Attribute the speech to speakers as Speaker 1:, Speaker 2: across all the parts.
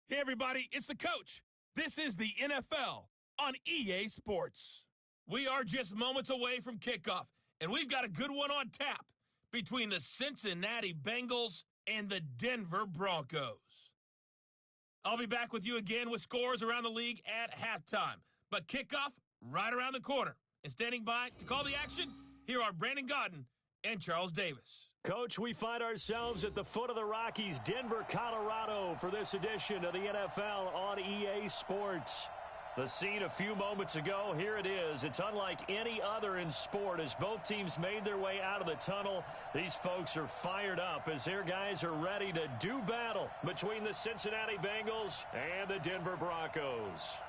Speaker 1: Hey, everybody, it's the coach. This is the NFL on EA Sports. We are just moments away from kickoff, and we've got a good one on tap between the Cincinnati Bengals and the Denver Broncos. I'll be back with you again with scores around the league at halftime, but kickoff right around the corner. And standing by to call the action, here are Brandon Godden and Charles Davis.
Speaker 2: Coach, we find ourselves at the foot of the Rockies, Denver, Colorado, for this edition of the NFL on EA Sports. The scene a few moments ago, here it is. It's unlike any other in sport as both teams made their way out of the tunnel. These folks are fired up as their guys are ready to do battle between the Cincinnati Bengals and the Denver Broncos.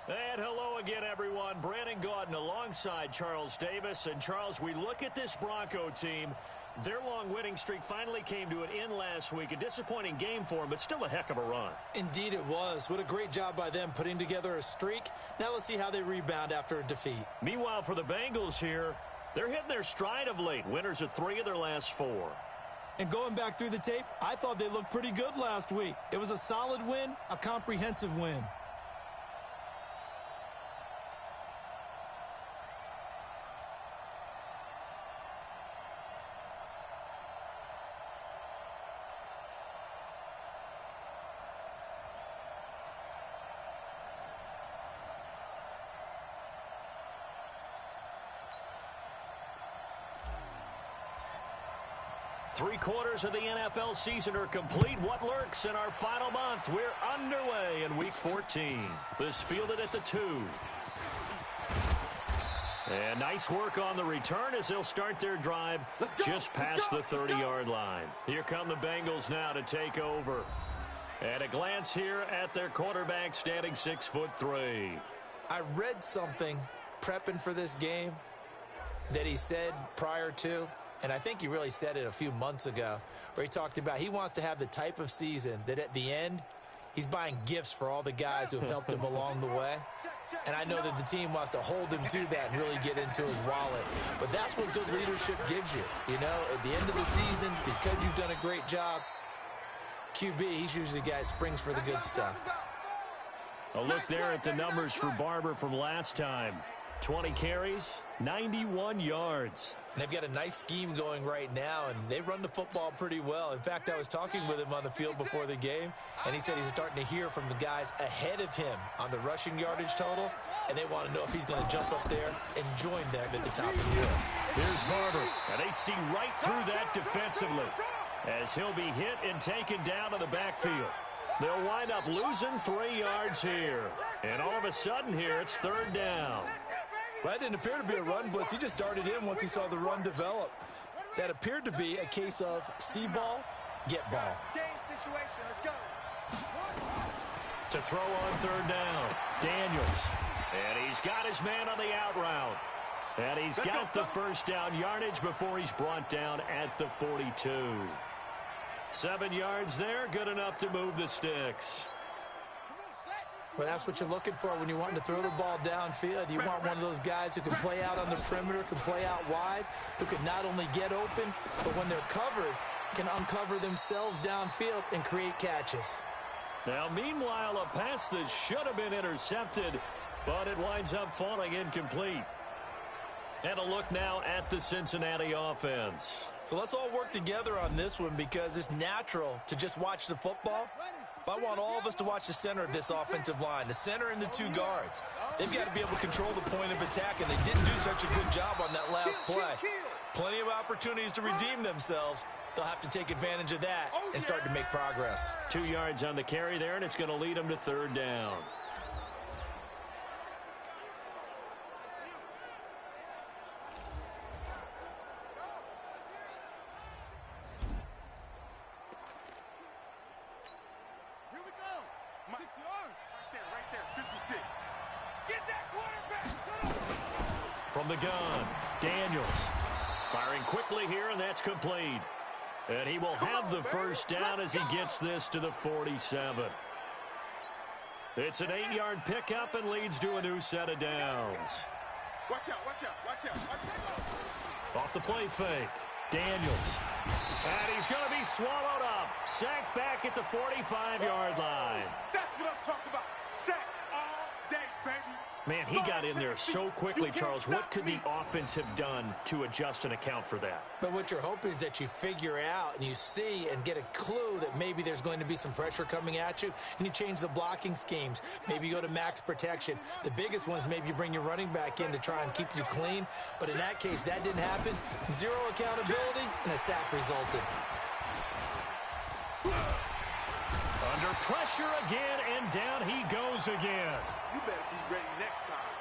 Speaker 2: And hello again, everyone. Brandon Gaudin alongside Charles Davis. And, Charles, we look at this Bronco team. Their long winning streak finally came to an end last week. A disappointing game for them, but still a heck of a run.
Speaker 3: Indeed it was. What a great job by them putting together a streak. Now let's see how they rebound after a defeat.
Speaker 2: Meanwhile, for the Bengals here, they're hitting their stride of late. Winners of 3 of their last 4.
Speaker 3: And going back through the tape, I thought they looked pretty good last week. It was a solid win, a comprehensive win.
Speaker 2: Three-quarters of the NFL season are complete. What lurks in our final month? We're underway in Week 14. This fielded at the 2. And nice work on the return as they'll start their drive just past the 30-yard line. Here come the Bengals now to take over. At a glance here at their quarterback standing 6'3".
Speaker 3: I read something prepping for this game that he said prior to, and I think he really said it a few months ago, where he talked about he wants to have the type of season that at the end, he's buying gifts for all the guys who have helped him along the way. And I know that the team wants to hold him to that and really get into his wallet. But that's what good leadership gives you. You know, at the end of the season, because you've done a great job, QB, he's usually the guy who springs for the good stuff.
Speaker 2: A look there at the numbers for Barber from last time. 20 carries, 91 yards.
Speaker 3: And they've got a nice scheme going right now, and they run the football pretty well. In fact, I was talking with him on the field before the game, and he said he's starting to hear from the guys ahead of him on the rushing yardage total, and they want to know if he's going to jump up there and join them at the top of the list.
Speaker 2: Here's Barber, and they see right through that defensively as he'll be hit and taken down to the backfield. They'll wind up losing 3 yards here, and all of a sudden here it's 3rd down.
Speaker 3: Well, that didn't appear to be a run blitz. He just darted in once he saw the run develop. That appeared to be a case of see ball, get ball.
Speaker 4: Let's go.
Speaker 2: To throw on 3rd down, Daniels. And he's got his man on the out route. And he's got the first down yardage before he's brought down at the 42. 7 yards there, good enough to move the sticks.
Speaker 3: Well, that's what you're looking for when you want to throw the ball downfield. You want one of those guys who can play out on the perimeter, can play out wide, who can not only get open, but when they're covered, can uncover themselves downfield and create catches.
Speaker 2: Now, meanwhile, a pass that should have been intercepted, but it winds up falling incomplete. And a look now at the Cincinnati offense.
Speaker 3: So let's all work together on this one because it's natural to just watch the football. But I want all of us to watch the center of this offensive line, the center and the 2 guards. They've got to be able to control the point of attack, and they didn't do such a good job on that last play. Plenty of opportunities to redeem themselves. They'll have to take advantage of that and start to make progress.
Speaker 2: 2 yards on the carry there, and it's going to lead them to 3rd down. From the gun, Daniels firing quickly here, and that's complete. And he will have the first down as he gets this to the 47. It's an 8-yard pickup and leads to a new set of downs.
Speaker 4: Watch out, watch out, watch out, watch out.
Speaker 2: Off the play fake, Daniels And he's going to be swallowed up. Sacked back at the 45-yard line.
Speaker 4: That's what I'm talking about. Sacks all day, baby.
Speaker 2: Man, he got in there so quickly, Charles. What could the offense have done to adjust and account for that?
Speaker 3: But what you're hoping is that you figure out and you see and get a clue that maybe there's going to be some pressure coming at you, and you change the blocking schemes. Maybe you go to max protection. The biggest one is maybe you bring your running back in to try and keep you clean. But in that case, that didn't happen. Zero accountability, and a sack resulted.
Speaker 2: Under pressure again, and down he goes again.
Speaker 4: You better be ready next time.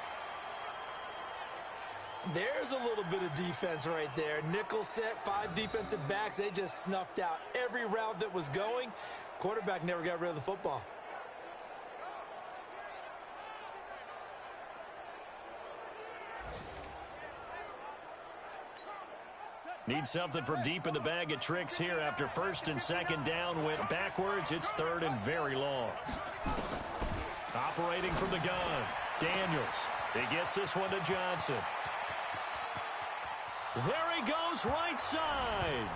Speaker 3: There's a little bit of defense right there. Nickel set, 5 defensive backs. They just snuffed out every route that was going. Quarterback never got rid of the football.
Speaker 2: Need something from deep in the bag of tricks here after first and second down went backwards. It's third and very long. Operating from the gun, Daniels. He gets this one to Johnson. There he goes right side.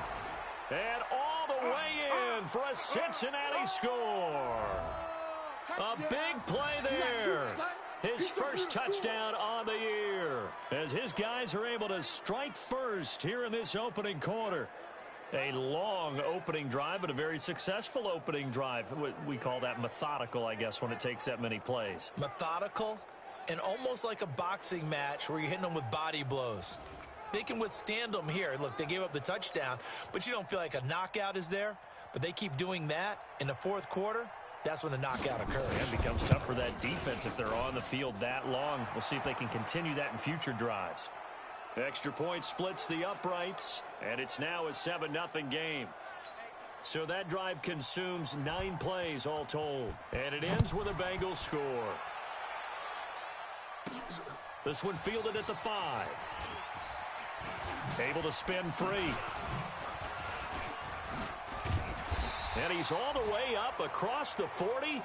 Speaker 2: And all the way in for a Cincinnati score. A big play there. His first touchdown on the year as his guys are able to strike first here in this opening quarter. A long opening drive, but a very successful opening drive. We call that methodical, I guess, when it takes that many plays.
Speaker 3: Methodical and almost like a boxing match where you're hitting them with body blows. They can withstand them here. Look, they gave up the touchdown, but you don't feel like a knockout is there. But they keep doing that in the fourth quarter. That's when the knockout occurs.
Speaker 2: It becomes tough for that defense if they're on the field that long. We'll see if they can continue that in future drives. Extra point splits the uprights, and it's now a 7-0 game. So that drive consumes 9 plays all told, and it ends with a Bengals score. This one fielded at the 5. Able to spin free. And he's all the way up across the 40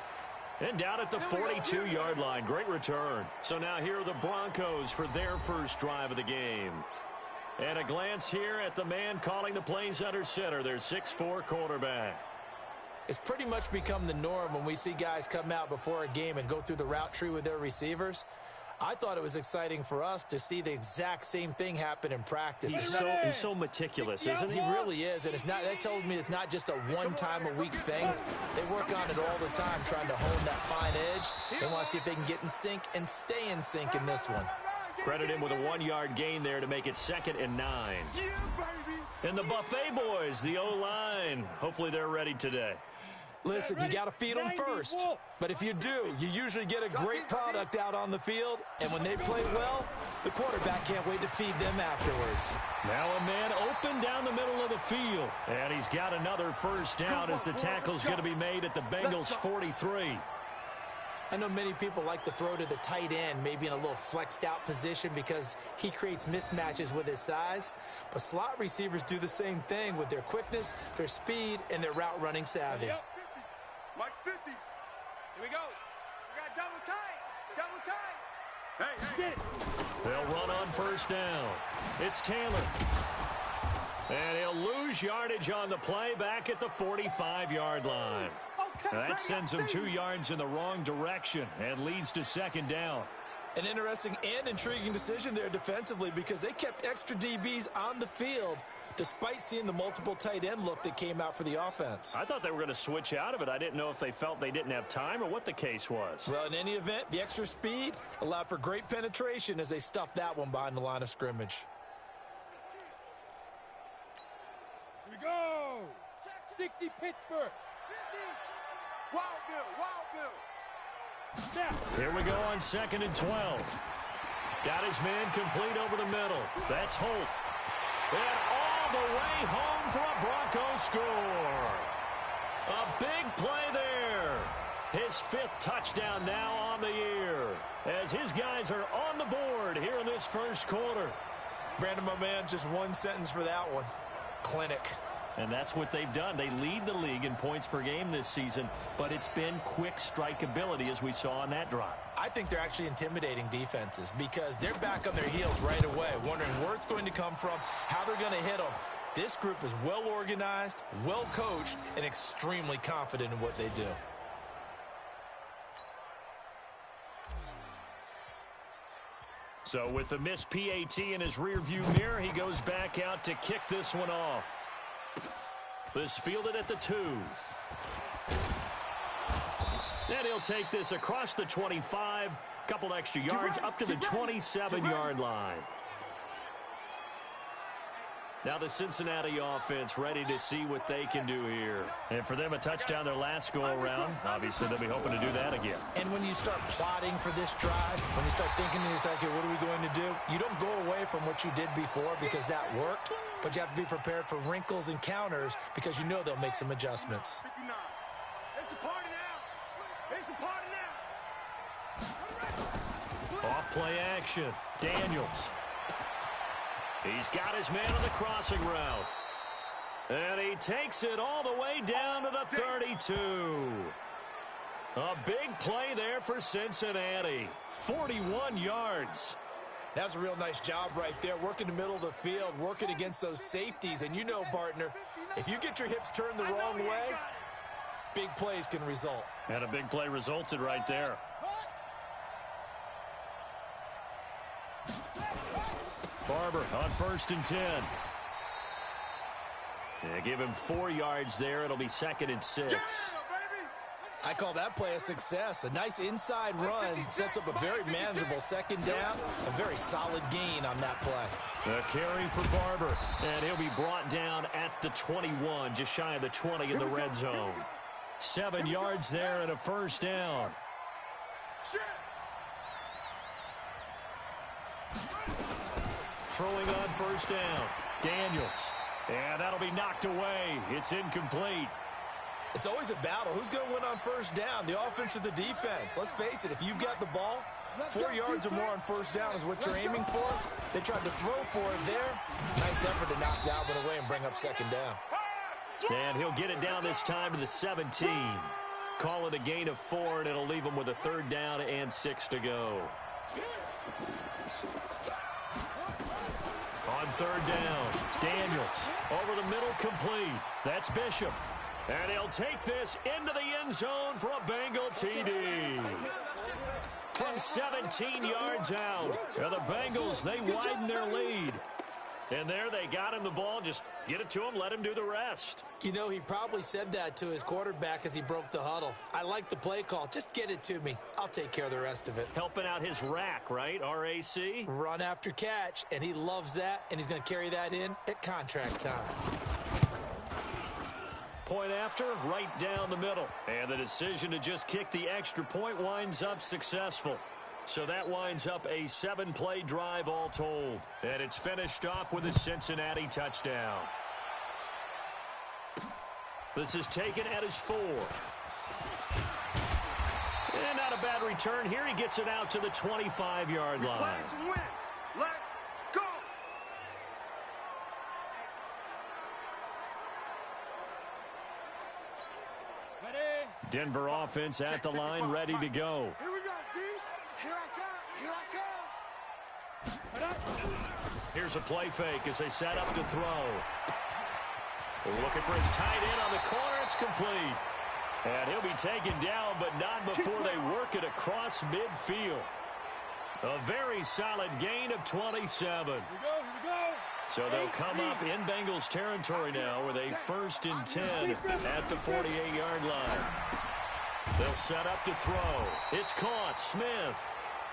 Speaker 2: and down at the 42-yard line. Great return. So now here are the Broncos for their first drive of the game. And a glance here at the man calling the plays under center, their 6'4" quarterback.
Speaker 3: It's pretty much become the norm when we see guys come out before a game and go through the route tree with their receivers. I thought it was exciting for us to see the exact same thing happen in practice.
Speaker 2: He's so meticulous, isn't he?
Speaker 3: He really is, and that tells me it's not just a one-time-a-week thing. They work on it all the time, trying to hone that fine edge. They want to see if they can get in sync and stay in sync in this one.
Speaker 2: Credit him with a 1-yard gain there to make it 2nd and 9. And the Buffet boys, the O-line, hopefully they're ready today.
Speaker 3: Listen, you got to feed them first. But if you do, you usually get a great product out on the field. And when they play well, the quarterback can't wait to feed them afterwards.
Speaker 2: Now a man open down the middle of the field. And he's got another first down as the tackle's going to be made at the Bengals 43.
Speaker 3: I know many people like to throw to the tight end, maybe in a little flexed out position because he creates mismatches with his size. But slot receivers do the same thing with their quickness, their speed, and their route running savvy.
Speaker 4: Mike's 50. Here we go. We got double tight. Double tight. Hey.
Speaker 2: They'll run on first down. It's Taylor. And he'll lose yardage on the play back at the 45-yard line. That sends him 2 yards in the wrong direction and leads to 2nd down.
Speaker 3: An interesting and intriguing decision there defensively because they kept extra DBs on the field despite seeing the multiple tight end look that came out for the offense.
Speaker 2: I thought they were going to switch out of it. I didn't know if they felt they didn't have time or what the case was.
Speaker 3: Well, in any event, the extra speed allowed for great penetration as they stuffed that one behind the line of scrimmage.
Speaker 4: Here we go. 60 Pittsburgh. 50. Wild Bill.
Speaker 2: Here we go on 2nd and 12. Got his man complete over the middle. That's Holt. And all the way home for a Broncos score. A big play there. His 5th touchdown now on the year as his guys are on the board here in this first quarter.
Speaker 3: Brandon, my man, just one sentence for that one. Clinic.
Speaker 2: And that's what they've done. They lead the league in points per game this season, but it's been quick strike ability as we saw on that drive.
Speaker 3: I think they're actually intimidating defenses because they're back on their heels right away, wondering where it's going to come from, how they're going to hit them. This group is well organized, well coached, and extremely confident in what they do.
Speaker 2: So with the missed PAT in his rearview mirror, he goes back out to kick this one off. This fielded at the 2. And he'll take this across the 25, couple extra yards up to the 27-yard line. Now the Cincinnati offense ready to see what they can do here. And for them, a touchdown their last go-around. Obviously, they'll be hoping to do that again.
Speaker 3: And when you start plotting for this drive, when you start thinking to yourself, okay, what are we going to do? You don't go away from what you did before because that worked, but you have to be prepared for wrinkles and counters because you know they'll make some adjustments.
Speaker 4: It's a party now. It's a party now.
Speaker 2: Off play action. Daniels. He's got his man on the crossing route. And he takes it all the way down to the 32. A big play there for Cincinnati. 41 yards.
Speaker 3: That's a real nice job right there, working the middle of the field, working against those safeties. And you know, partner, if you get your hips turned the wrong way, big plays can result.
Speaker 2: And a big play resulted right there. Barber on 1st and 10. Yeah, give him 4 yards there. It'll be 2nd and 6.
Speaker 3: I call that play a success. A nice inside run sets up a very manageable 2nd down. A very solid gain on that play.
Speaker 2: The carry for Barber. And he'll be brought down at the 21, just shy of the 20 in the red zone. 7 yards there and a 1st down. Throwing on 1st down. Daniels. And that'll be knocked away. It's incomplete.
Speaker 3: It's always a battle. Who's going to win on 1st down, the offense or the defense? Let's face it, if you've got the ball, 4 yards or more on 1st down is what you're aiming for. They tried to throw for it there. Nice effort to knock that one away and bring up 2nd down.
Speaker 2: And he'll get it down this time to the 17. Call it a gain of 4, and it'll leave him with a 3rd down and 6 to go. On 3rd down, Daniels over the middle, complete. That's Bishop. And he'll take this into the end zone for a Bengal TD. From 17 yards out. And the Bengals, they widen their lead. And there they got him the ball. Just get it to him, let him do the rest.
Speaker 3: You know, he probably said that to his quarterback as he broke the huddle. I like the play call. Just get it to me. I'll take care of the rest of it.
Speaker 2: Helping out his rack, right? RAC?
Speaker 3: Run after catch, and he loves that, and he's going to carry that in at contract time.
Speaker 2: Point after, right down the middle. And the decision to just kick the extra point winds up successful. So that winds up a 7-play drive all told. And it's finished off with a Cincinnati touchdown. This is taken at his 4. And not a bad return here. He gets it out to the 25-yard line.
Speaker 4: Let go. Ready?
Speaker 2: Denver offense at the line, ready to go.
Speaker 4: Here we go, D. Here I come. Here I come.
Speaker 2: Here's a play fake as they set up to throw. Looking for his tight end on the corner. It's complete. And he'll be taken down, but not before they work it across midfield. A very solid gain of 27.
Speaker 4: Here we go.
Speaker 2: So they'll come up in Bengals territory now with a 1st and 10 at the 48-yard line. They'll set up to throw. It's caught. Smith.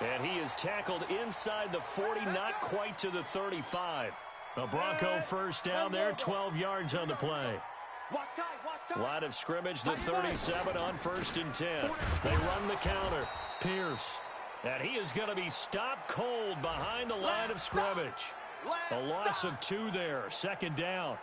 Speaker 2: And he is tackled inside the 40, not quite to the 35. A Bronco 1st down there, 12 yards on the play. Line of scrimmage, the 37 on 1st and 10. They run the counter. Pierce. And he is going to be stopped cold behind the line of scrimmage. A loss of 2 there, 2nd down.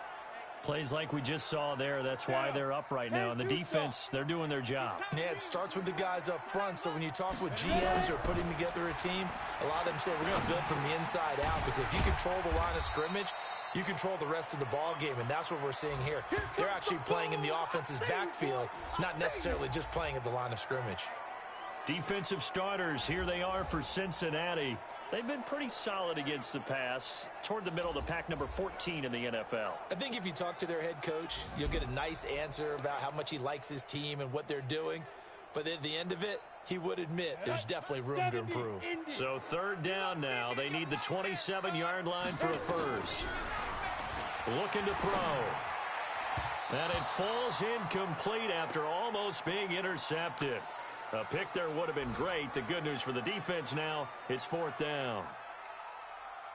Speaker 2: Plays like we just saw there, that's why they're up right now. And the defense, they're doing their job.
Speaker 3: Yeah, it starts with the guys up front. So when you talk with GMs who are putting together a team, a lot of them say we're going to build from the inside out, because if you control the line of scrimmage, you control the rest of the ball game, and that's what we're seeing here. They're actually playing in the offense's backfield, not necessarily just playing at the line of scrimmage.
Speaker 2: Defensive starters, here they are for Cincinnati. They've been pretty solid against the pass, toward the middle of the pack, number 14 in the NFL.
Speaker 3: I think if you talk to their head coach, you'll get a nice answer about how much he likes his team and what they're doing. But at the end of it, he would admit there's definitely room to improve.
Speaker 2: So third down now. They need the 27-yard line for a first. Looking to throw. And it falls incomplete after almost being intercepted. A pick there would have been great. The good news for the defense now, it's fourth down.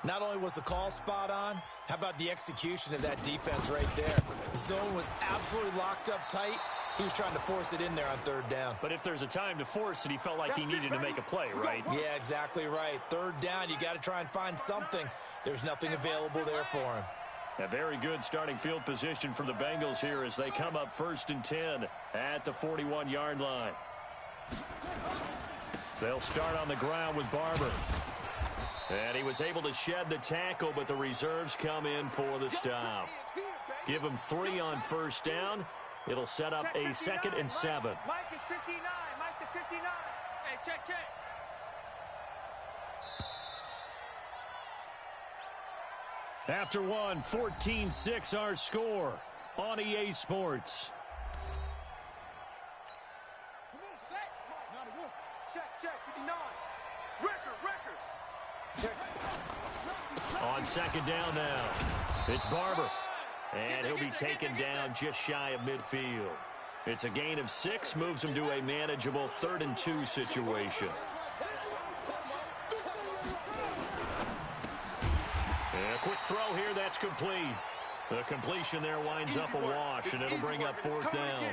Speaker 3: Not only was the call spot on, how about the execution of that defense right there? The zone was absolutely locked up tight. He was trying to force it in there on third down.
Speaker 2: But if there's a time to force it, he felt like he needed to make a play, right?
Speaker 3: Yeah, exactly right. Third down, you got to try and find something. There's nothing available there for him.
Speaker 2: A very good starting field position for the Bengals here as they come up 1st and 10 at the 41-yard line. They'll start on the ground with Barber. And he was able to shed the tackle, but the reserves come in for the stop. Give him 3 on first down. It'll set up a 2nd and 7.
Speaker 4: Mike is 59. Mike the 59. Hey, check.
Speaker 2: After one, 14-6 our score on EA Sports.
Speaker 4: Check, 59. Record. Check.
Speaker 2: On second down now, it's Barber. And he'll be taken down just shy of midfield. It's a gain of 6, moves him to a manageable 3rd and 2 situation. And a quick throw here, that's complete. The completion there winds up a wash, and it'll bring up 4th down.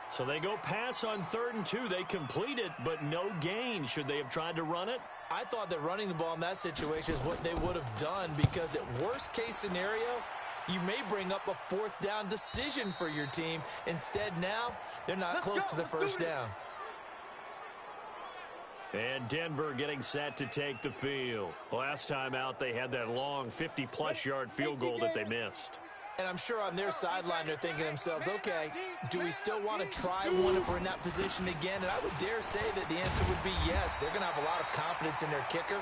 Speaker 2: So they go pass on 3rd and 2. They complete it, but no gain. Should they have tried to run it?
Speaker 3: I thought that running the ball in that situation is what they would have done, because at worst case scenario, you may bring up a 4th down decision for your team. Instead now, they're not close to the first down.
Speaker 2: And Denver getting set to take the field. Last time out, they had that long 50-plus yard field goal that they missed.
Speaker 3: And I'm sure on their sideline they're thinking to themselves, okay, do we still want to try one if we're in that position again? And I would dare say that the answer would be yes. They're going to have a lot of confidence in their kicker.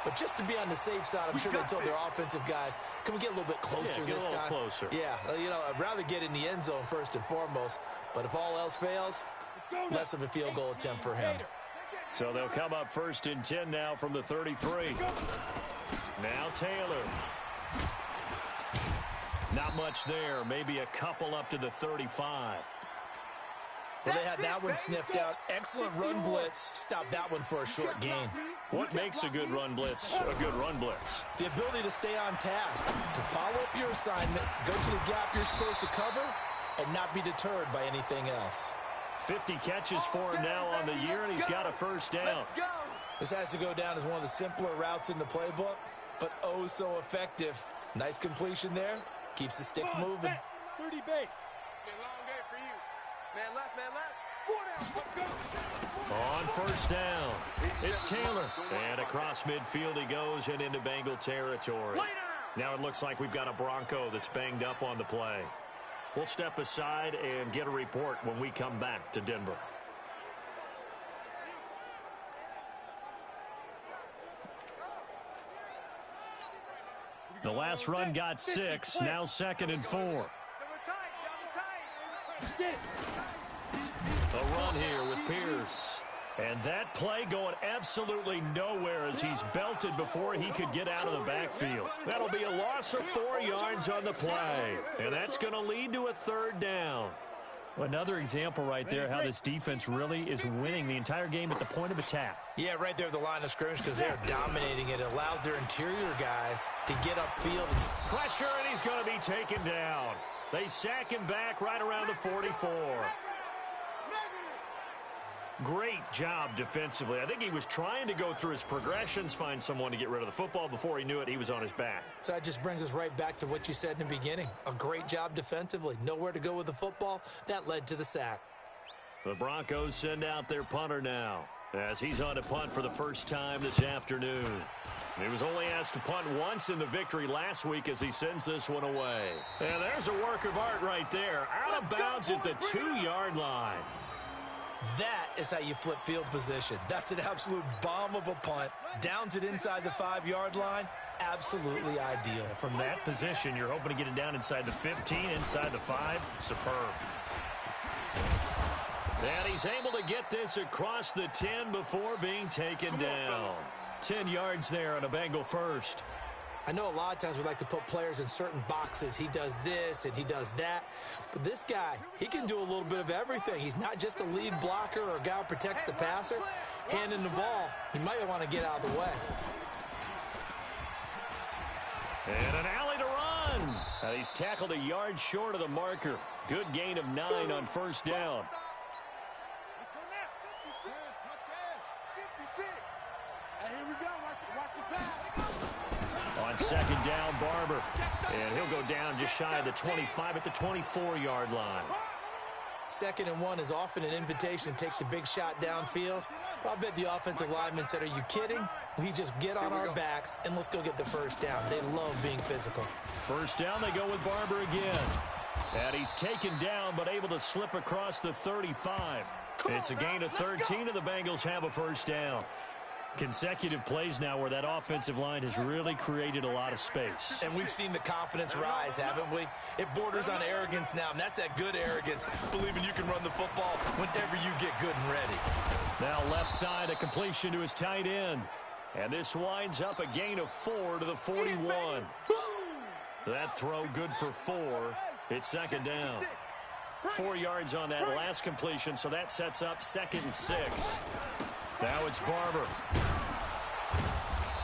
Speaker 3: But just to be on the safe side, I'm sure they told their offensive guys, can we get a little bit closer this time?
Speaker 2: Closer.
Speaker 3: Yeah, I'd rather get in the end zone first and foremost. But if all else fails, less of a field goal attempt for him.
Speaker 2: So they'll come up 1st and 10 now from the 33. Now Taylor. Not much there. Maybe a couple up to the 35.
Speaker 3: Well, they had that one sniffed out. Excellent run blitz. Stop that one for a short gain.
Speaker 2: What makes a good run blitz a good run blitz?
Speaker 3: The ability to stay on task, to follow up your assignment, go to the gap you're supposed to cover, and not be deterred by anything else.
Speaker 2: 50 catches for him now on the year, and he's got a first down.
Speaker 3: This has to go down as one of the simpler routes in the playbook, but oh so effective. Nice completion there. Keeps the sticks moving.
Speaker 4: 30 base. Been a long game for you. Man left. 4 down.
Speaker 2: On first down, it's Taylor. And across midfield he goes and into Bengal territory. Now it looks like we've got a Bronco that's banged up on the play. We'll step aside and get a report when we come back to Denver. The last run got 6, now 2nd and 4. A run here with Pierce. And that play going absolutely nowhere as he's belted before he could get out of the backfield. That'll be a loss of 4 yards on the play. And that's going to lead to a 3rd down. Another example right there how this defense really is winning the entire game at the point of attack.
Speaker 3: Yeah, right there at the line of scrimmage because they're dominating it. It allows their interior guys to get upfield.
Speaker 2: Pressure, and he's going to be taken down. They sack him back right around the 44. Great job defensively. I think he was trying to go through his progressions, find someone to get rid of the football. Before he knew it, he was on his back.
Speaker 3: So that just brings us right back to what you said in the beginning. A great job defensively. Nowhere to go with the football. That led to the sack.
Speaker 2: The Broncos send out their punter now as he's on to punt for the first time this afternoon. He was only asked to punt once in the victory last week as he sends this one away. And there's a work of art right there. Out of bounds at the 2-yard line.
Speaker 3: That is how you flip field position. That's an absolute bomb of a punt. Downs it inside the 5-yard line. Absolutely ideal.
Speaker 2: From that position, you're hoping to get it down inside the 15, inside the 5. Superb. And he's able to get this across the 10 before being taken down. 10 yards there on a Bengal first.
Speaker 3: I know a lot of times we like to put players in certain boxes. He does this and he does that. But this guy, he can do a little bit of everything. He's not just a lead blocker or a guy who protects the passer. Handing the ball, he might want to get out of the way.
Speaker 2: And an alley to run. And he's tackled a yard short of the marker. Good gain of 9 on first down.
Speaker 4: Let's go now. 56. Let's go. 56. And here we go. Watch the pass.
Speaker 2: On second down, Barber. And he'll go down just shy of the 25 at the 24-yard line.
Speaker 3: 2nd and 1 is often an invitation to take the big shot downfield. I bet the offensive lineman said, are you kidding? We just get on our backs and let's go get the first down. They love being physical.
Speaker 2: First down, they go with Barber again. And he's taken down but able to slip across the 35. It's a gain of 13 and the Bengals have a first down. Consecutive plays now where that offensive line has really created a lot of space.
Speaker 3: And we've seen the confidence rise, haven't we? It borders on arrogance now, and that's that good arrogance, believing you can run the football whenever you get good and ready.
Speaker 2: Now left side, a completion to his tight end. And this winds up a gain of 4 to the 41. That throw good for 4. It's 2nd down. 4 yards on that last completion, so that sets up 2nd and 6. Now it's Barber.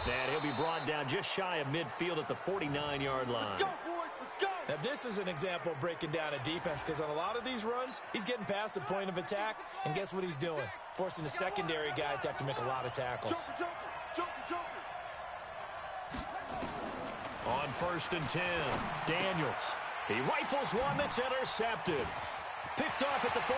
Speaker 2: And he'll be brought down just shy of midfield at the 49-yard line.
Speaker 4: Let's go, boys. Let's go.
Speaker 3: Now, this is an example of breaking down a defense because on a lot of these runs, he's getting past the point of attack, and guess what he's doing? Forcing the secondary guys to have to make a lot of tackles.
Speaker 4: Jumper.
Speaker 2: On 1st and 10, Daniels. He rifles one that's intercepted. Picked off at the 48.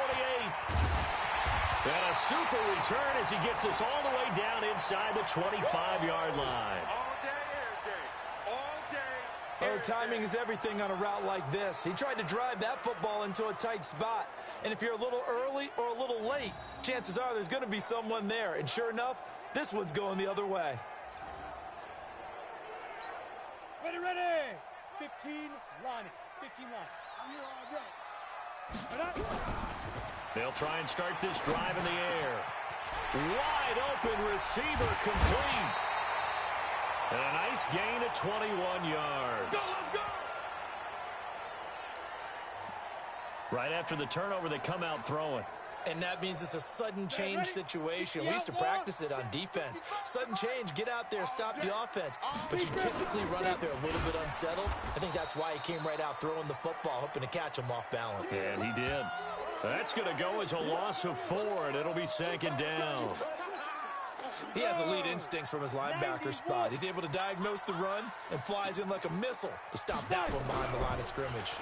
Speaker 2: And a super return as he gets us all the way down inside the 25-yard line.
Speaker 4: All day, every day. All day,
Speaker 3: Oh, timing is everything on a route like this. He tried to drive that football into a tight spot. And if you're a little early or a little late, chances are there's going to be someone there. And sure enough, this one's going the other way.
Speaker 5: Ready. 15 line. 15 line.
Speaker 4: I'm here all day.
Speaker 2: They'll try and start this drive in the air. Wide open receiver complete. And a nice gain of 21 yards.
Speaker 4: Let's go.
Speaker 2: Right after the turnover, they come out throwing.
Speaker 3: And that means it's a sudden change situation. We used to practice it on defense. Sudden change, get out there, stop the offense. But you typically run out there a little bit unsettled. I think that's why he came right out throwing the football, hoping to catch him off balance.
Speaker 2: And he did. That's going to go as a loss of 4, and it'll be 2nd down.
Speaker 3: He has elite instincts from his linebacker spot. He's able to diagnose the run and flies in like a missile to stop that one behind the line of scrimmage.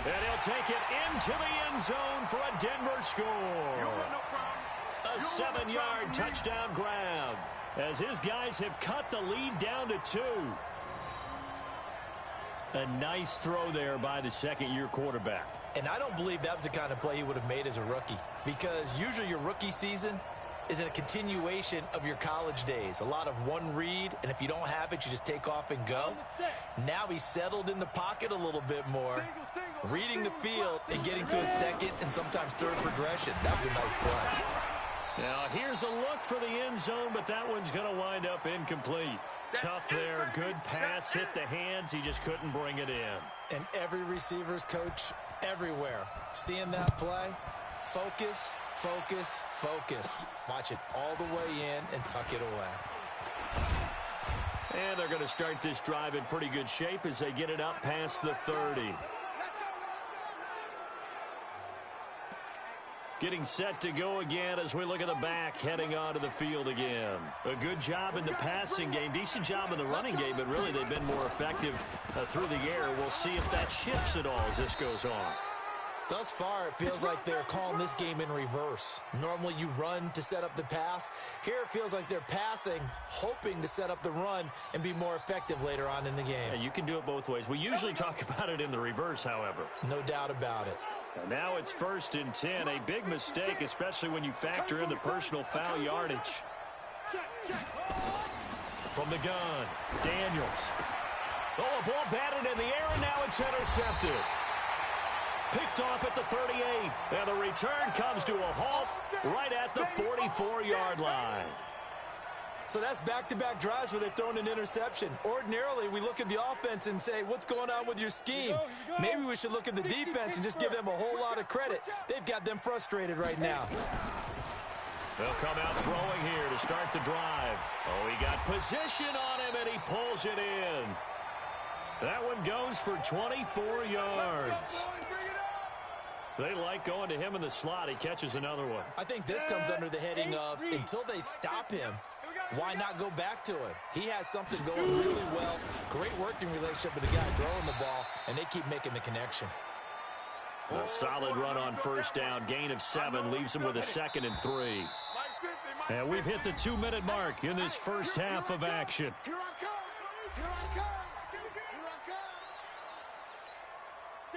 Speaker 2: And he'll take it into the end zone for a Denver score. A 7-yard touchdown grab as his guys have cut the lead down to 2. A nice throw there by the second-year quarterback.
Speaker 3: And I don't believe that was the kind of play he would have made as a rookie, because usually your rookie season is a continuation of your college days. A lot of one read, and if you don't have it, you just take off and go. Now he's settled in the pocket a little bit more, reading the field and getting to his second and sometimes third progression. That was a nice play.
Speaker 2: Now here's a look for the end zone, but that one's going to wind up incomplete. Tough there, good pass, hit the hands, he just couldn't bring it in.
Speaker 3: And every receiver's coach everywhere, seeing that play, focus, focus, focus. Watch it all the way in and tuck it away.
Speaker 2: And they're going to start this drive in pretty good shape as they get it up past the 30. Getting set to go again as we look at the back, heading onto the field again. A good job in the passing game, decent job in the running game, but really they've been more effective through the air. We'll see if that shifts at all as this goes on.
Speaker 3: Thus far, it feels like they're calling this game in reverse. Normally you run to set up the pass. Here it feels like they're passing, hoping to set up the run and be more effective later on in the game.
Speaker 2: Yeah, you can do it both ways. We usually talk about it in the reverse, however.
Speaker 3: No doubt about it.
Speaker 2: And now it's 1st and 10. A big mistake, especially when you factor in the personal foul yardage. From the gun, Daniels. Oh, a ball batted in the air, and now it's intercepted. Picked off at the 38, and the return comes to a halt right at the 44-yard line.
Speaker 3: So that's back-to-back drives where they've thrown an interception. Ordinarily, we look at the offense and say, what's going on with your scheme? Maybe we should look at the defense and just give them a whole lot of credit. They've got them frustrated right now.
Speaker 2: They'll come out throwing here to start the drive. Oh, he got position on him, and he pulls it in. That one goes for 24 yards. They like going to him in the slot. He catches another one.
Speaker 3: I think this comes under the heading of, until they stop him, why not go back to him? He has something going really well. Great working relationship with the guy throwing the ball, and they keep making the connection.
Speaker 2: A solid run on first down. Gain of 7 leaves him with a 2nd and 3. And we've hit the 2-minute mark in this first half of action.
Speaker 4: Here I come. Here I come.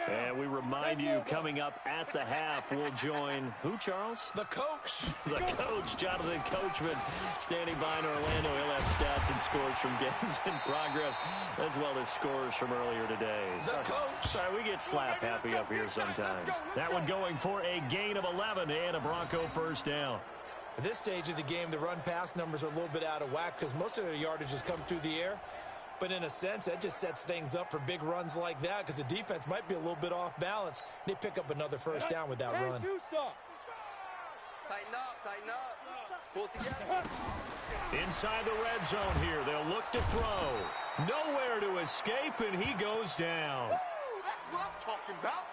Speaker 2: And we remind you, coming up at the half, we'll join who, Charles?
Speaker 3: The coach.
Speaker 2: The coach, Jonathan Coachman, standing by in Orlando. He'll have stats and scores from games in progress, as well as scores from earlier today.
Speaker 3: The coach.
Speaker 2: Sorry, we get slap happy up here sometimes. That one going for a gain of 11 and a Bronco first down.
Speaker 3: At this stage of the game, the run-pass numbers are a little bit out of whack because most of their yardage has come through the air. But in a sense, that just sets things up for big runs like that because the defense might be a little bit off balance. They pick up another first down with that run.
Speaker 4: Tighten up, tighten up. Pull together.
Speaker 2: Inside the red zone here, they'll look to throw. Nowhere to escape, and he goes down.
Speaker 4: That's what I'm talking about.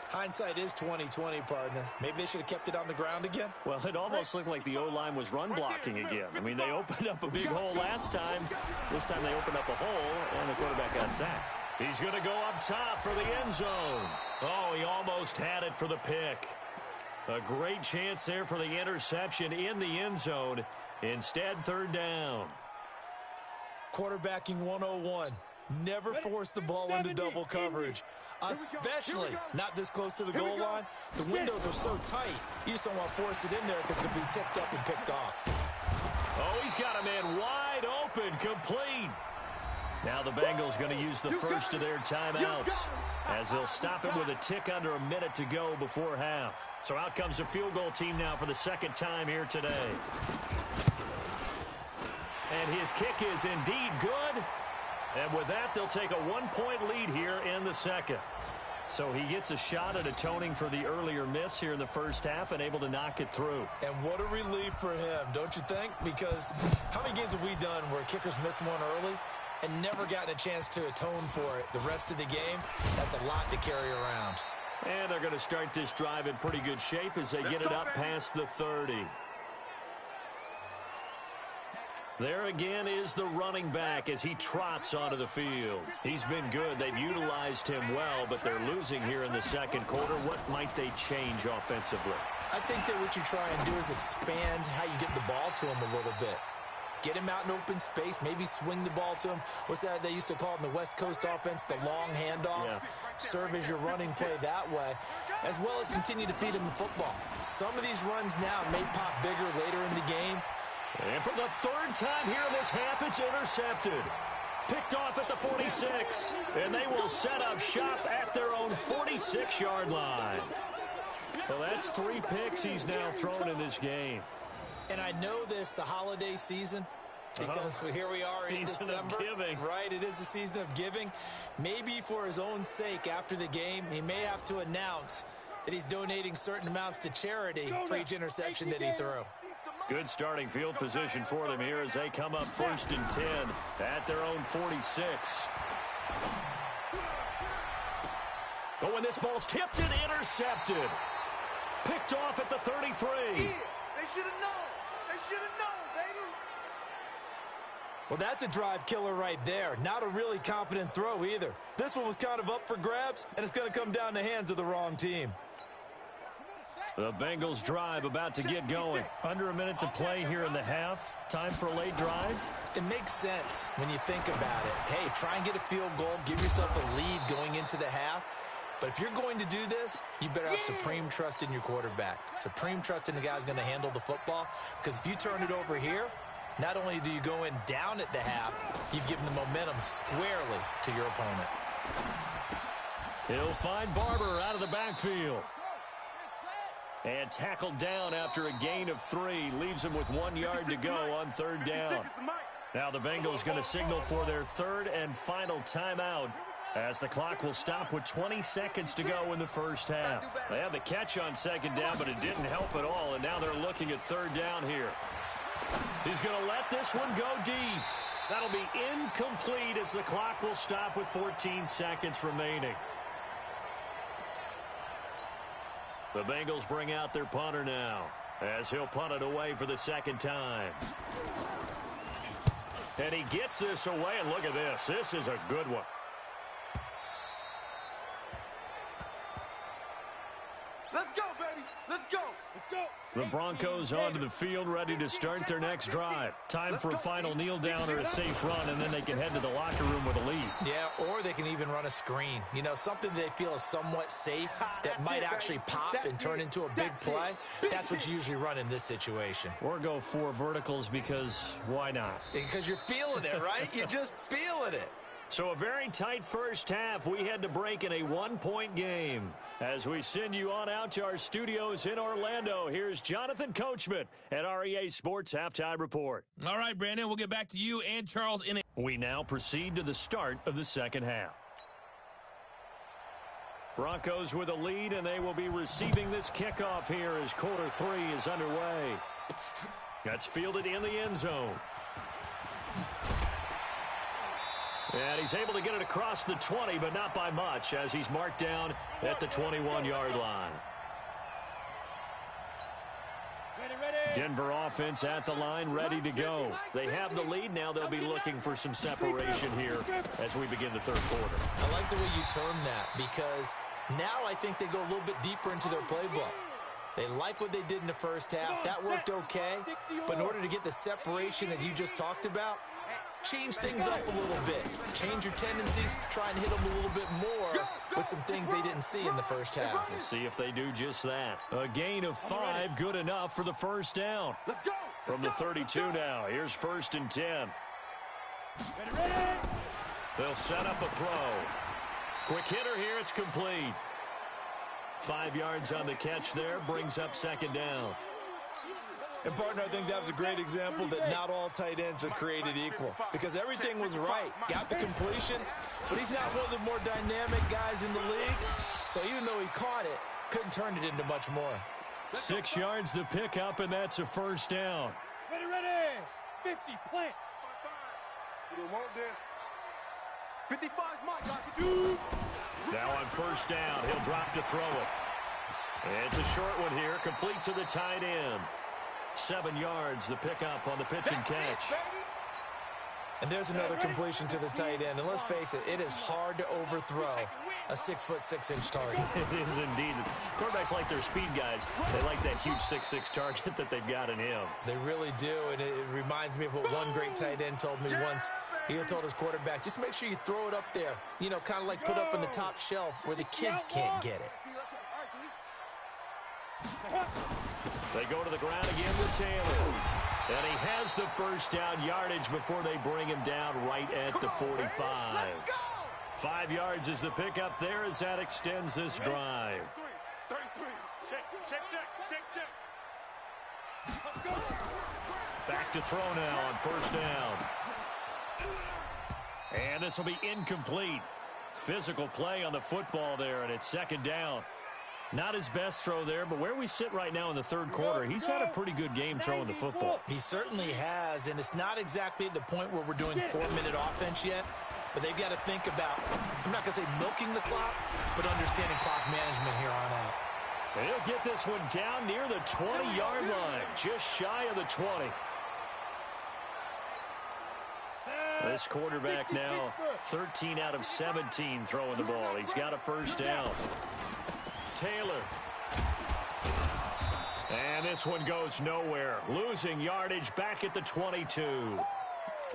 Speaker 3: Hindsight is 20/20, partner. Maybe they should have kept it on the ground again.
Speaker 2: Well, it almost looked like the O-line was run blocking again. I mean, they opened up a big hole last time. This time they opened up a hole, and the quarterback got sacked. He's going to go up top for the end zone. Oh, he almost had it for the pick. A great chance there for the interception in the end zone. Instead, 3rd down.
Speaker 3: Quarterbacking 101. Never force the ball into double coverage, especially not this close to the goal line. The windows are so tight, you just don't want to force it in there because it could be tipped up and picked off.
Speaker 2: Oh, he's got a man wide open, complete. Now the Bengals going to use the first of their timeouts as they'll stop it with a tick under a minute to go before half. So out comes the field goal team now for the 2nd time here today. And his kick is indeed good. And with that, they'll take a 1-point lead here in the 2nd. So he gets a shot at atoning for the earlier miss here in the first half and able to knock it through.
Speaker 3: And what a relief for him, don't you think? Because how many games have we done where kickers missed one early and never gotten a chance to atone for it the rest of the game? That's a lot to carry around.
Speaker 2: And they're going to start this drive in pretty good shape as they get it up past the 30. There again is the running back as he trots onto the field. He's been good. They've utilized him well, but they're losing here in the 2nd quarter. What might they change offensively?
Speaker 3: I think that what you try and do is expand how you get the ball to him a little bit. Get him out in open space, maybe swing the ball to him. What's that they used to call it in the West Coast offense, the long handoff? Yeah. Serve as your running play that way, as well as continue to feed him the football. Some of these runs now may pop bigger later in the game.
Speaker 2: And for the 3rd time here in this half, it's intercepted. Picked off at the 46. And they will set up shop at their own 46-yard line. Well, that's 3 picks he's now thrown in this game.
Speaker 3: And I know this, the holiday season, because here we are in December.
Speaker 2: Season of giving.
Speaker 3: Right, it is the season of giving. Maybe for his own sake after the game, he may have to announce that he's donating certain amounts to charity for each interception that he threw.
Speaker 2: Good starting field position for them here as they come up 1st and 10 at their own 46. Oh, and this ball's tipped and intercepted. Picked off at the 33.
Speaker 4: Yeah, they should have known. They should have known, baby.
Speaker 3: Well, that's a drive killer right there. Not a really confident throw either. This one was kind of up for grabs, and it's going to come down the hands of the wrong team.
Speaker 2: The Bengals drive about to get going. Under a minute to play here in the half. Time for a late drive.
Speaker 3: It makes sense when you think about it. Hey, try and get a field goal. Give yourself a lead going into the half. But if you're going to do this, you better have supreme trust in your quarterback. Supreme trust in the guy who's going to handle the football. Because if you turn it over here, not only do you go in down at the half, you've given the momentum squarely to your opponent.
Speaker 2: He'll find Barber out of the backfield. And tackled down after a gain of 3. Leaves him with 1 yard to go on third down. Now the Bengals going to signal for their third and final timeout, as the clock will stop with 20 seconds to go in the first half. They had the catch on second down, but it didn't help at all, and now they're looking at third down here. He's going to let this one go deep. That'll be incomplete as the clock will stop with 14 seconds remaining. The Bengals bring out their punter now, as he'll punt it away for the second time. And he gets this away, and look at this. This is a good one.
Speaker 4: Let's go, baby. Let's go. Let's go.
Speaker 2: The Broncos onto the field, ready to start their next drive. Time for a final kneel down or a safe run, and then they can head to the locker room with a lead.
Speaker 3: Yeah, or they can even run a screen. You know, something they feel is somewhat safe that might actually pop and turn into a big play. That's what you usually run in this situation.
Speaker 2: Or go 4 verticals, because why not?
Speaker 3: Because you're feeling it, right? You're just feeling it.
Speaker 2: So a very tight first half. We had to break in a 1-point game. As we send you on out to our studios in Orlando, here's Jonathan Coachman at our EA Sports Halftime Report.
Speaker 1: All right, Brandon, we'll get back to you and Charles in a...
Speaker 2: We now proceed to the start of the second half. Broncos with a lead, and they will be receiving this kickoff here as quarter 3 is underway. That's fielded in the end zone. And he's able to get it across the 20, but not by much, as he's marked down at the 21-yard line. Denver offense at the line, ready to go. They have the lead. Now they'll be looking for some separation here as we begin the third quarter.
Speaker 3: I like the way you term that, because now I think they go a little bit deeper into their playbook. They like what they did in the first half. That worked okay. But in order to get the separation that you just talked about, change things up a little bit. Change your tendencies. Try and hit them a little bit more with some things they didn't see in the first half.
Speaker 2: We'll see if they do just that. A gain of 5, good enough for the first down. From the 32 now, here's 1st and 10. They'll set up a throw. Quick hitter here, it's complete. 5 yards on the catch there, brings up second down.
Speaker 3: And, partner, I think that was a great example that not all tight ends are created equal, because everything was right. Got the completion, but he's not one of the more dynamic guys in the league. So even though he caught it, couldn't turn it into much more.
Speaker 2: 6 yards the pickup, and that's a first down.
Speaker 5: Ready. 50, plant.
Speaker 4: You don't want this. 55's my
Speaker 2: Now on first down, he'll drop to throw it. It's a short one here, complete to the tight end. 7 yards, the pickup on the pitch and catch.
Speaker 3: And there's another completion to the tight end. And let's face it, it is hard to overthrow a 6'6" target.
Speaker 2: It is indeed. Quarterbacks like their speed guys. They like that huge 6'6" target that they've got in him.
Speaker 3: They really do, and it reminds me of what one great tight end told me once. He told his quarterback, just make sure you throw it up there. You know, kind of like put up on the top shelf where the kids can't get it.
Speaker 2: They go to the ground again with Taylor. And he has the first down yardage before they bring him down right at the 45. 5 yards is the pickup there as that extends this drive.
Speaker 4: 33. Check.
Speaker 2: Back to throw now on first down. And this will be incomplete. Physical play on the football there, and it's second down. Not his best throw there, but where we sit right now in the third quarter, he's had a pretty good game throwing the football.
Speaker 3: He certainly has, and it's not exactly at the point where we're doing 4-minute offense yet, but they've got to think about, I'm not going to say milking the clock, but understanding clock management here on out.
Speaker 2: And he'll get this one down near the 20-yard line, just shy of the 20. This quarterback now 13 out of 17 throwing the ball. He's got a first down. Taylor. And this one goes nowhere. Losing yardage back at the 22.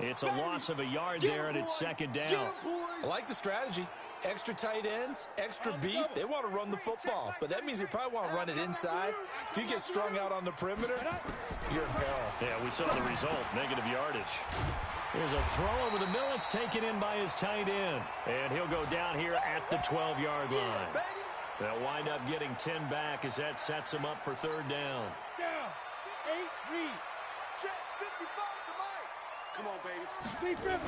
Speaker 2: It's a loss of a yard there, and it's second down.
Speaker 3: I like the strategy. Extra tight ends, extra beef. They want to run the football, but that means they probably want to run it inside. If you get strung out on the perimeter, you're in peril.
Speaker 2: Yeah, we saw the result, negative yardage. Here's a throw over the middle. It's taken in by his tight end. And he'll go down here at the 12-yard line. They'll wind up getting 10 back as that sets him up for third down.
Speaker 5: Down. 8, read.
Speaker 4: Check 55 to Mike. Come on, baby.
Speaker 5: Lead rip.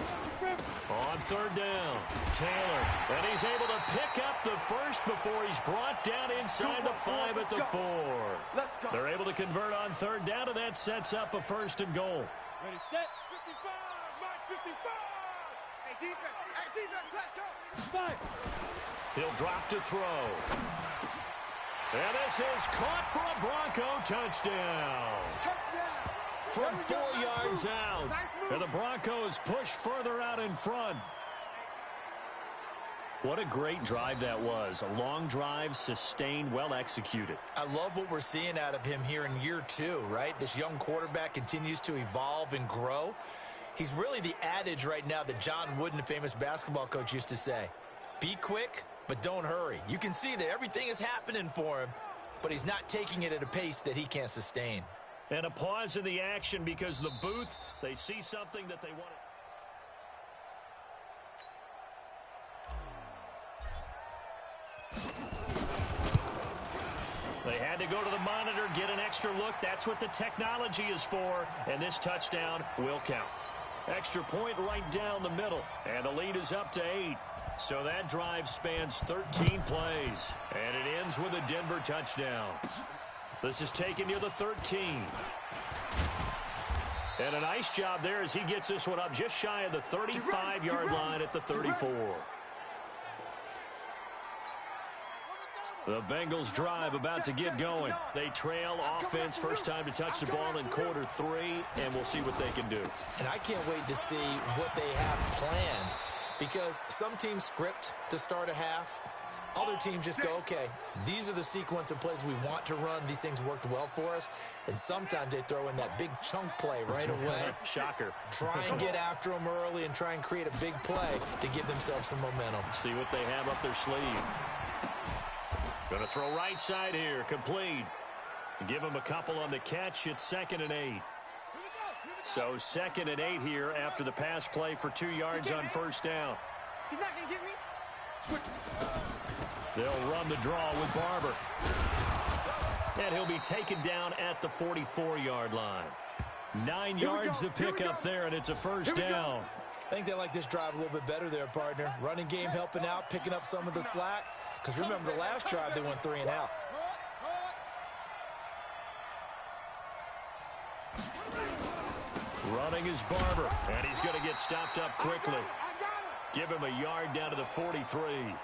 Speaker 2: On third down, Taylor. And he's able to pick up the first before he's brought down inside the 5 at the 4.
Speaker 4: Let's go.
Speaker 2: They're able to convert on third down, and that sets up a first and goal.
Speaker 5: Ready, set.
Speaker 4: 55, Mike, 55. Hey, defense, let's go.
Speaker 5: 5.
Speaker 2: He'll drop to throw. And this is caught for a Bronco touchdown.
Speaker 4: Touchdown.
Speaker 2: From 4 yards out. And the Broncos push further out in front. What a great drive that was. A long drive, sustained, well executed.
Speaker 3: I love what we're seeing out of him here in year 2, right? This young quarterback continues to evolve and grow. He's really the adage right now that John Wooden, the famous basketball coach, used to say. Be quick, but don't hurry. You can see that everything is happening for him, but he's not taking it at a pace that he can't sustain.
Speaker 2: And a pause in the action because the booth, they see something that they want to... They had to go to the monitor, get an extra look. That's what the technology is for, and this touchdown will count. Extra point right down the middle, and the lead is up to 8. So that drive spans 13 plays, and it ends with a Denver touchdown. This is taken near the 13. And a nice job there as he gets this one up just shy of the 35-yard line at the 34. The Bengals drive about to get going. They trail offense, first time to touch the ball in quarter 3, and we'll see what they can do.
Speaker 3: And I can't wait to see what they have planned, because some teams script to start a half. Other teams just go, okay, these are the sequence of plays we want to run. These things worked well for us. And sometimes they throw in that big chunk play right away.
Speaker 2: Shocker.
Speaker 3: Try and get after them early and try and create a big play to give themselves some momentum.
Speaker 2: See what they have up their sleeve. Going to throw right side here, complete. Give him a couple on the catch. It's 2nd and 8. So 2nd and 8 here after the pass play for 2 yards on first down.
Speaker 4: He's not going to get me. Switch.
Speaker 2: They'll run the draw with Barber. And he'll be taken down at the 44-yard line. 9 yards to pick up there, and it's a first down.
Speaker 3: I think they like this drive a little bit better there, partner. Running game helping out, picking up some of the slack. Because remember, the last drive they went 3 and out.
Speaker 2: Running is Barber, and he's going to get stopped up quickly. Give him a yard down to the 43.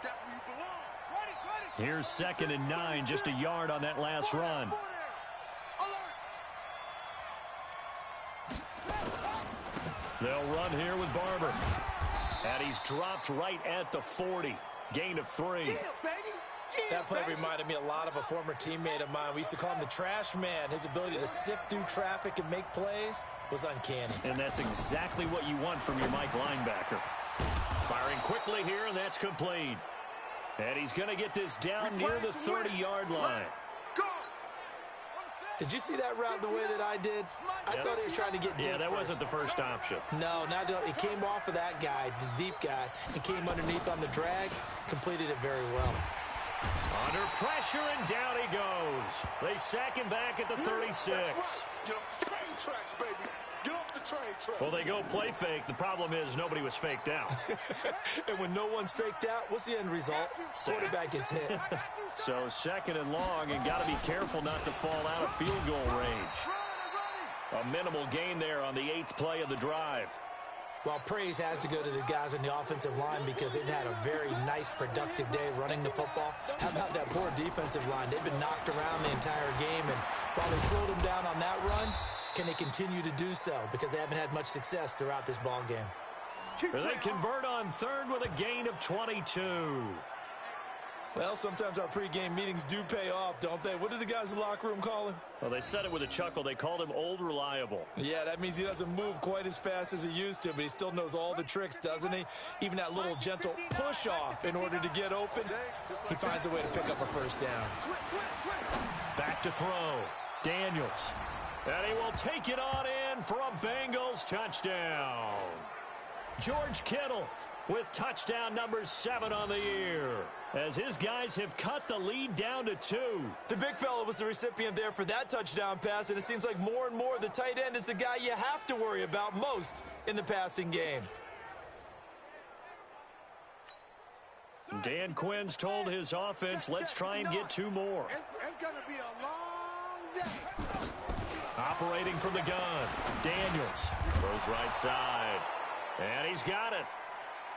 Speaker 2: Here's 2nd and 9, just a yard on that last run. They'll run here with Barber. And he's dropped right at the 40. Gain of 3.
Speaker 3: That play reminded me a lot of a former teammate of mine. We used to call him the trash man. His ability to sift through traffic and make plays was uncanny.
Speaker 2: And that's exactly what you want from your Mike linebacker. Firing quickly here, and that's complete. And he's going to get this down near the 30-yard line.
Speaker 3: Did you see that route the way that I did? I thought he was trying to get deep.
Speaker 2: Yeah, that
Speaker 3: first.
Speaker 2: wasn't the first option.
Speaker 3: No, it came off of that guy, the deep guy, and came underneath on the drag, completed it very well.
Speaker 2: Under pressure, and down he goes. They sack him back at the 36.
Speaker 4: Get off the train tracks, baby. Get off the train tracks.
Speaker 2: Well, they go play fake. The problem is nobody was faked out.
Speaker 3: And when no one's faked out, what's the end result? Quarterback gets hit.
Speaker 2: So 2nd and long, and got to be careful not to fall out of field goal range. A minimal gain there on the 8th play of the drive.
Speaker 3: Well, praise has to go to the guys on the offensive line because they've had a very nice, productive day running the football. How about that poor defensive line? They've been knocked around the entire game, and while they slowed them down on that run, can they continue to do so? Because they haven't had much success throughout this ball game.
Speaker 2: They convert on third with a gain of 22.
Speaker 3: Well, sometimes our pregame meetings do pay off, don't they? What did the guys in the locker room call him?
Speaker 2: Well, they said it with a chuckle. They called him Old Reliable.
Speaker 3: Yeah, that means he doesn't move quite as fast as he used to, but he still knows all the tricks, doesn't he? Even that little gentle push-off in order to get open, he finds a way to pick up a first down.
Speaker 2: Back to throw. Daniels. And he will take it on in for a Bengals touchdown. George Kittle with touchdown number 7 on the year, as his guys have cut the lead down to 2.
Speaker 3: The big fella was the recipient there for that touchdown pass, and it seems like more and more the tight end is the guy you have to worry about most in the passing game.
Speaker 2: Dan Quinn's told his offense, let's try and get 2 more.
Speaker 4: It's going to be a long day.
Speaker 2: Operating from the gun, Daniels throws right side, and he's got it.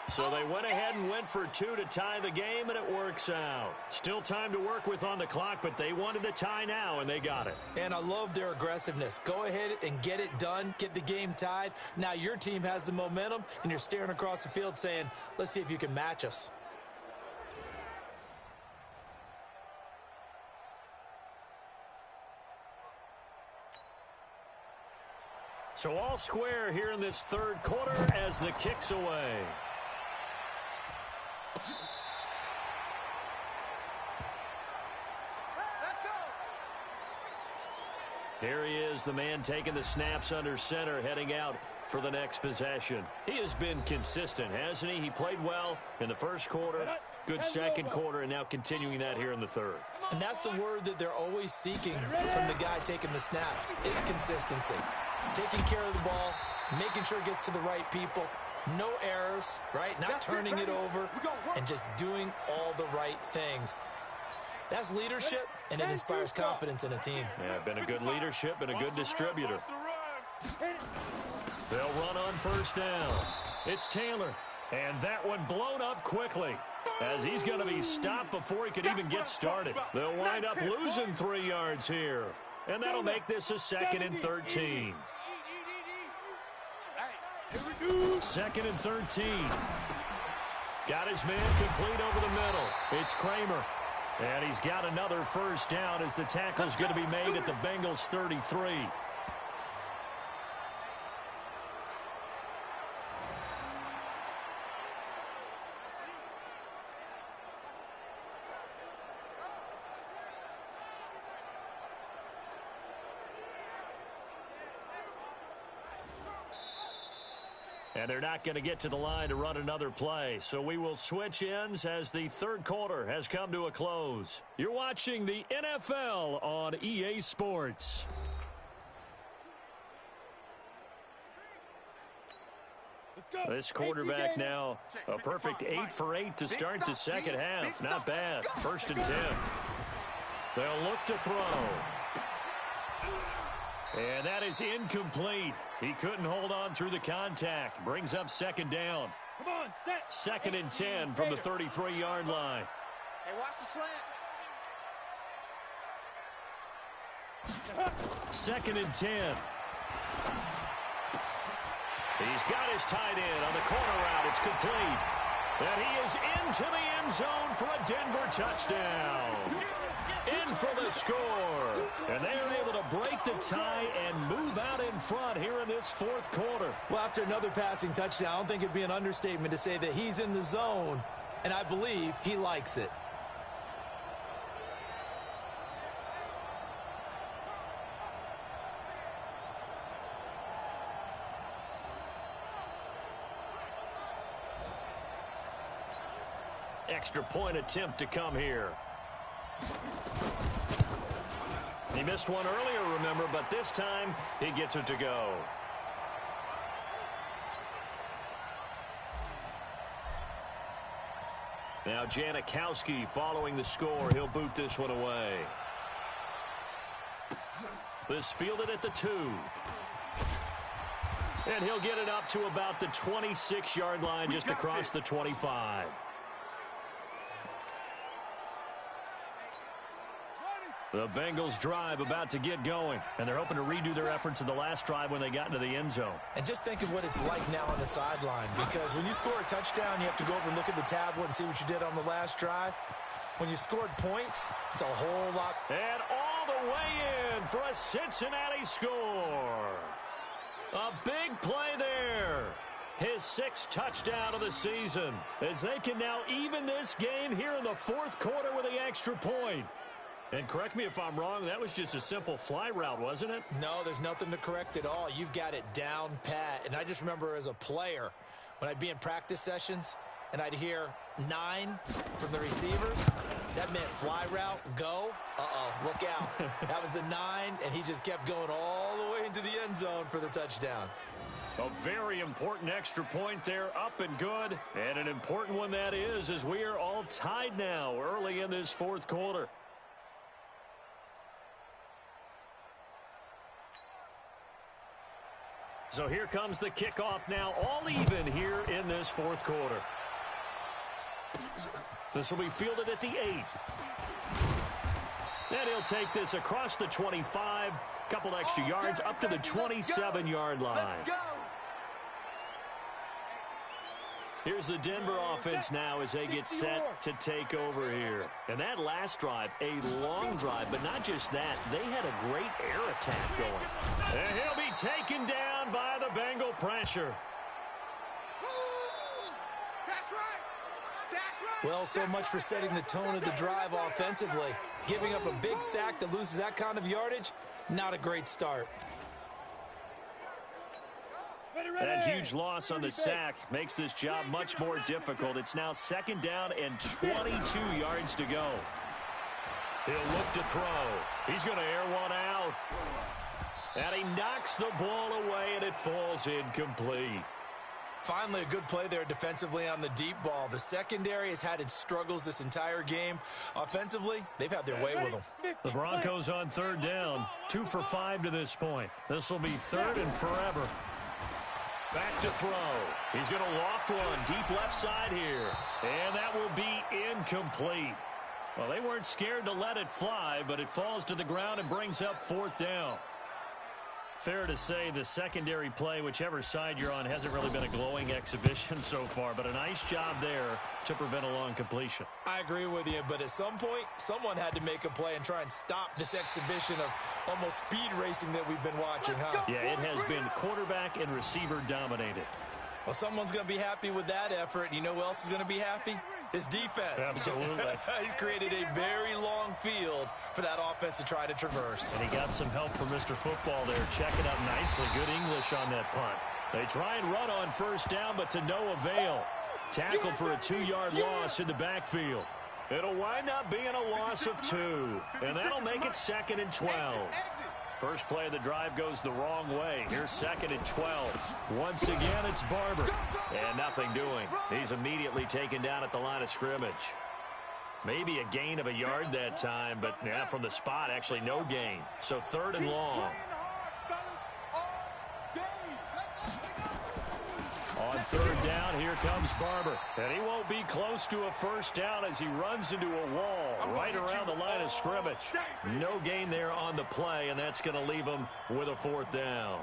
Speaker 2: So they went ahead and went for 2 to tie the game, and it works out. Still time to work with on the clock, but they wanted the tie now, and they got it.
Speaker 3: And I love their aggressiveness. Go ahead and get it done, get the game tied. Now your team has the momentum, and you're staring across the field saying, let's see if you can match us.
Speaker 2: So all square here in this third quarter as the kick's away.
Speaker 4: Let's go.
Speaker 2: Here he is, the man taking the snaps under center, heading out for the next possession. He has been consistent, hasn't he? He played well in the first quarter, good second quarter, and now continuing that here in the third.
Speaker 3: And that's the word that they're always seeking from the guy taking the snaps, is consistency. Taking care of the ball, making sure it gets to the right people, no errors, right? Not turning it over, and just doing all the right things. That's leadership, and it inspires confidence in a team.
Speaker 2: Yeah, been a good leadership and a good distributor. They'll run on first down. It's Taylor, and that one blown up quickly, as he's going to be stopped before he could even get started. They'll wind up losing 3 yards here, and that'll make this a 2nd and 13. 2nd and 13. Got his man complete over the middle. It's Kramer. And he's got another first down as the tackle's going to be made at the Bengals 33. And they're not going to get to the line to run another play. So we will switch ends as the third quarter has come to a close. You're watching the NFL on EA Sports. This quarterback now a perfect 8 for 8 to start the second half. Not bad. 1st and 10. They'll look to throw. And that is incomplete. He couldn't hold on through the contact. Brings up 2nd down.
Speaker 5: Come on, set.
Speaker 2: 2nd and 10 from the 33-yard line.
Speaker 4: Hey, watch the slant.
Speaker 2: 2nd and 10. He's got his tight end on the corner route. It's complete. And he is into the end zone for a Denver touchdown. In for the score. And they're able to break the tie and move out in front here in this 4th quarter.
Speaker 3: Well, after another passing touchdown, I don't think it'd be an understatement to say that he's in the zone, and I believe he likes it.
Speaker 2: Extra point attempt to come here. He missed one earlier, remember, but this time he gets it to go. Now Janikowski following the score. He'll boot this one away. This fielded at the 2. And he'll get it up to about the 26-yard line, just across the 25. The Bengals drive about to get going, and they're hoping to redo their efforts in the last drive when they got into the end zone.
Speaker 3: And just think of what it's like now on the sideline, because when you score a touchdown, you have to go over and look at the tablet and see what you did on the last drive. When you scored points, it's a whole lot.
Speaker 2: And all the way in for a Cincinnati score. A big play there. His 6th touchdown of the season, as they can now even this game here in the 4th quarter with the extra point. And correct me if I'm wrong, that was just a simple fly route, wasn't it?
Speaker 3: No, there's nothing to correct at all. You've got it down pat. And I just remember as a player, when I'd be in practice sessions and I'd hear 9 from the receivers, that meant fly route, go. Uh-oh, look out. That was the 9, and he just kept going all the way into the end zone for the touchdown.
Speaker 2: A very important extra point there, up and good. And an important one that is, as we are all tied now early in this 4th quarter. So here comes the kickoff now, all even here in this 4th quarter. This will be fielded at the 8. And he'll take this across the 25, couple extra yards up to the 27-yard line. Here's the Denver offense now as they get set to take over here. And that last drive, a long drive, but not just that. They had a great air attack going. And he'll be taken down by the Bengal pressure.
Speaker 3: Well, so much for setting the tone of the drive offensively. Giving up a big sack that loses that kind of yardage, not a great start.
Speaker 2: That huge loss on the sack makes this job much more difficult. It's now 2nd down and 22 yards to go. He'll look to throw. He's going to air one out. And he knocks the ball away, and it falls incomplete.
Speaker 3: Finally, a good play there defensively on the deep ball. The secondary has had its struggles this entire game. Offensively, they've had their way with them.
Speaker 2: The Broncos on 3rd down. 2 for 5 to this point. This will be 3rd and forever. Back to throw. He's going to loft one deep left side here. And that will be incomplete. Well, they weren't scared to let it fly, but it falls to the ground and brings up 4th down. Fair to say the secondary play, whichever side you're on, hasn't really been a glowing exhibition so far, but a nice job there to prevent a long completion.
Speaker 3: I agree with you, but at some point, someone had to make a play and try and stop this exhibition of almost speed racing that we've been watching, huh?
Speaker 2: Yeah, it has been quarterback and receiver dominated.
Speaker 3: Well, someone's going to be happy with that effort. You know who else is going to be happy? His defense.
Speaker 2: Absolutely.
Speaker 3: He's created a very long field for that offense to try to traverse.
Speaker 2: And he got some help from Mr. Football there. Check it out nicely. Good English on that punt. They try and run on 1st down, but to no avail. Tackled for a 2-yard loss in the backfield. It'll wind up being a loss of 2. And that'll make it 2nd and 12. First play of the drive goes the wrong way. Here's 2nd and 12. Once again, it's Barber. And nothing doing. He's immediately taken down at the line of scrimmage. Maybe a gain of a yard that time, but yeah, from the spot, actually no gain. So 3rd and long. On 3rd down, here comes Barber. And he won't be close to a 1st down as he runs into a wall right around the line of scrimmage. No gain there on the play, and that's going to leave him with a 4th down.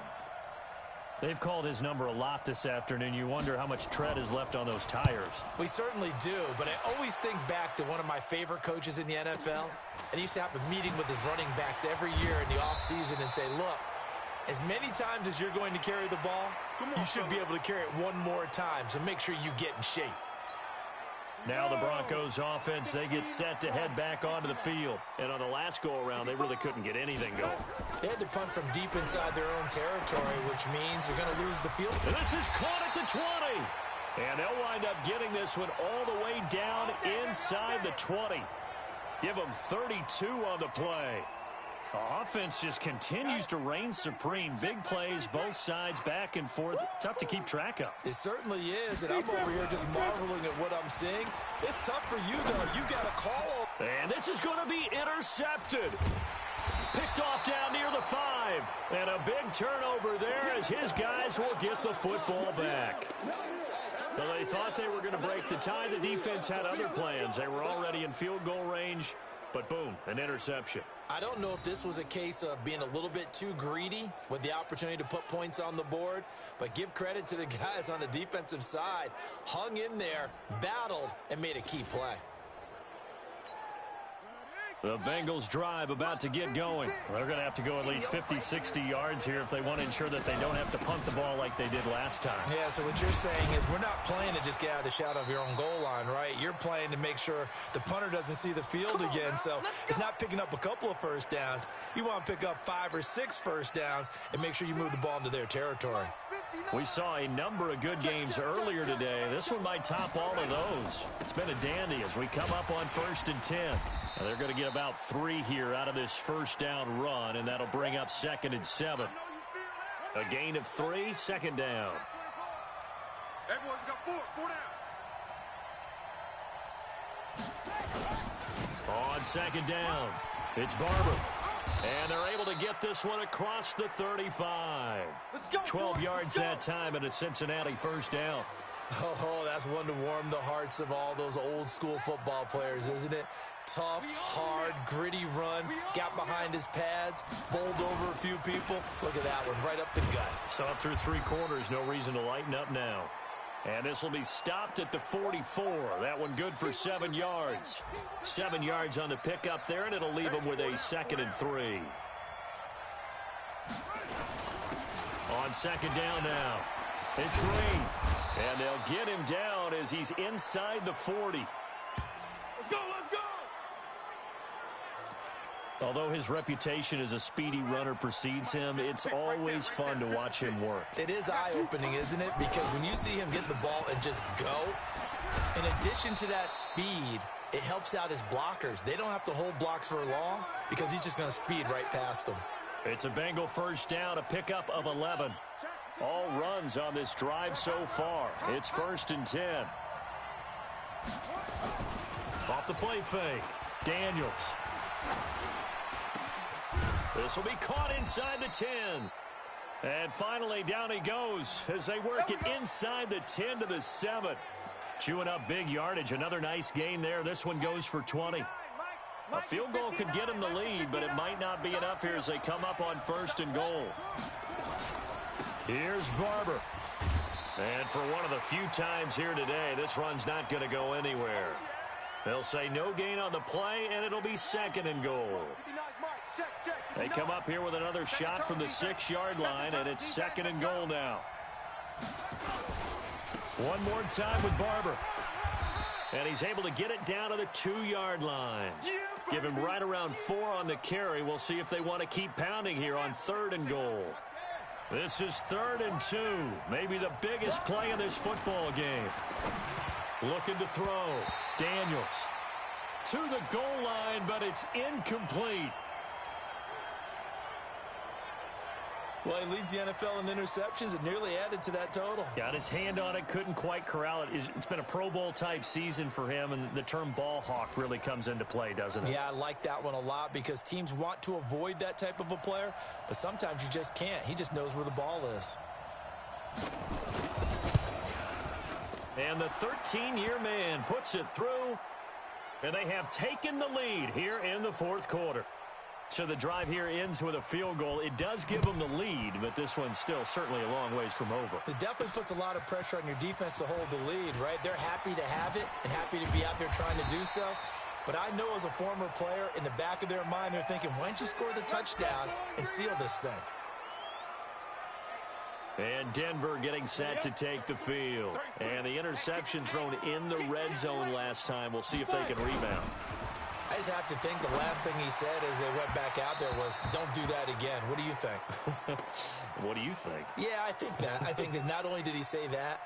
Speaker 2: They've called his number a lot this afternoon. You wonder how much tread is left on those tires.
Speaker 3: We certainly do, but I always think back to one of my favorite coaches in the NFL. And he used to have a meeting with his running backs every year in the offseason and say, look, as many times as you're going to carry the ball, you should be able to carry it one more time, so make sure you get in shape.
Speaker 2: Now the Broncos offense, they get set to head back onto the field. And on the last go-around, they really couldn't get anything going.
Speaker 3: They had to punt from deep inside their own territory, which means they're going to lose the field.
Speaker 2: And this is caught at the 20. And they'll wind up getting this one all the way down inside the 20. Give them 32 on the play. The offense just continues to reign supreme. Big plays, both sides, back and forth. Tough to keep track of.
Speaker 3: It certainly is, and I'm over here just marveling at what I'm seeing. It's tough for you, though. You got a call.
Speaker 2: And this is going to be intercepted. Picked off down near the 5. And a big turnover there as his guys will get the football back. So they thought they were going to break the tie. The defense had other plans. They were already in field goal range. But boom, an interception.
Speaker 3: I don't know if this was a case of being a little bit too greedy with the opportunity to put points on the board, but give credit to the guys on the defensive side. Hung in there, battled, and made a key play.
Speaker 2: The Bengals drive about to get going. They're going to have to go at least 50, 60 yards here if they want to ensure that they don't have to punt the ball like they did last time.
Speaker 3: Yeah, so what you're saying is we're not playing to just get out of the shadow of your own goal line, right? You're playing to make sure the punter doesn't see the field again. So it's not picking up a couple of first downs. You want to pick up 5 or 6 first downs and make sure you move the ball into their territory.
Speaker 2: We saw a number of good games earlier today. This one might top all of those. It's been a dandy as we come up on 1st and 10. And they're going to get about 3 here out of this first down run, and that'll bring up 2nd and 7. A gain of 3, 2nd down.
Speaker 4: Everyone got 4 down.
Speaker 2: On 2nd down, it's Barber. And they're able to get this one across the 35. 12 yards that time and a Cincinnati first down.
Speaker 3: Oh, that's one to warm the hearts of all those old school football players, isn't it? Tough, hard, gritty run, got behind his pads, bowled over a few people. Look at that one, right up the gut.
Speaker 2: So up through 3 quarters, no reason to lighten up now. And this will be stopped at the 44. That one good for 7 yards. 7 yards on the pickup there, and it'll leave them with a 2nd and 3. On 2nd down now, it's Green. And they'll get him down as he's inside the 40.
Speaker 4: Let's go, let's go!
Speaker 2: Although his reputation as a speedy runner precedes him, it's always fun to watch him work.
Speaker 3: It is eye-opening, isn't it? Because when you see him get the ball and just go, in addition to that speed, it helps out his blockers. They don't have to hold blocks for long because he's just going to speed right past them.
Speaker 2: It's a Bengal first down, a pickup of 11. All runs on this drive so far. It's 1st and 10. Off the play fake, Daniels. This will be caught inside the 10. And finally, down he goes as they work it inside the 10 to the 7. Chewing up big yardage. Another nice gain there. This one goes for 20. A field goal could get him the lead, but it might not be enough here as they come up on 1st and goal. Here's Barber. And for one of the few times here today, this run's not going to go anywhere. They'll say no gain on the play, and it'll be 2nd and goal. They come up here with another shot from the 6-yard line, and it's 2nd and goal now. One more time with Barber. And he's able to get it down to the 2-yard line. Give him right around 4 on the carry. We'll see if they want to keep pounding here on 3rd and goal. This is 3rd and 2. Maybe the biggest play in this football game. Looking to throw. Daniels to the goal line, but it's incomplete.
Speaker 3: Well, he leads the NFL in interceptions and nearly added to that total.
Speaker 2: Got his hand on it, couldn't quite corral it. It's been a Pro Bowl type season for him, and the term ball hawk really comes into play, doesn't it?
Speaker 3: Yeah, I like that one a lot because teams want to avoid that type of a player, but sometimes you just can't. He just knows where the ball is.
Speaker 2: And the 13-year man puts it through, and they have taken the lead here in the 4th quarter. So the drive here ends with a field goal. It does give them the lead, but this one's still certainly a long ways from over.
Speaker 3: It definitely puts a lot of pressure on your defense to hold the lead, right? They're happy to have it and happy to be out there trying to do so. But I know as a former player, in the back of their mind, they're thinking, why don't you score the touchdown and seal this thing?
Speaker 2: And Denver getting set to take the field. And the interception thrown in the red zone last time. We'll see if they can rebound.
Speaker 3: I just have to think the last thing he said as they went back out there was, don't do that again. What do you think?
Speaker 2: What do you think?
Speaker 3: Yeah, I think that. I think that not only did he say that,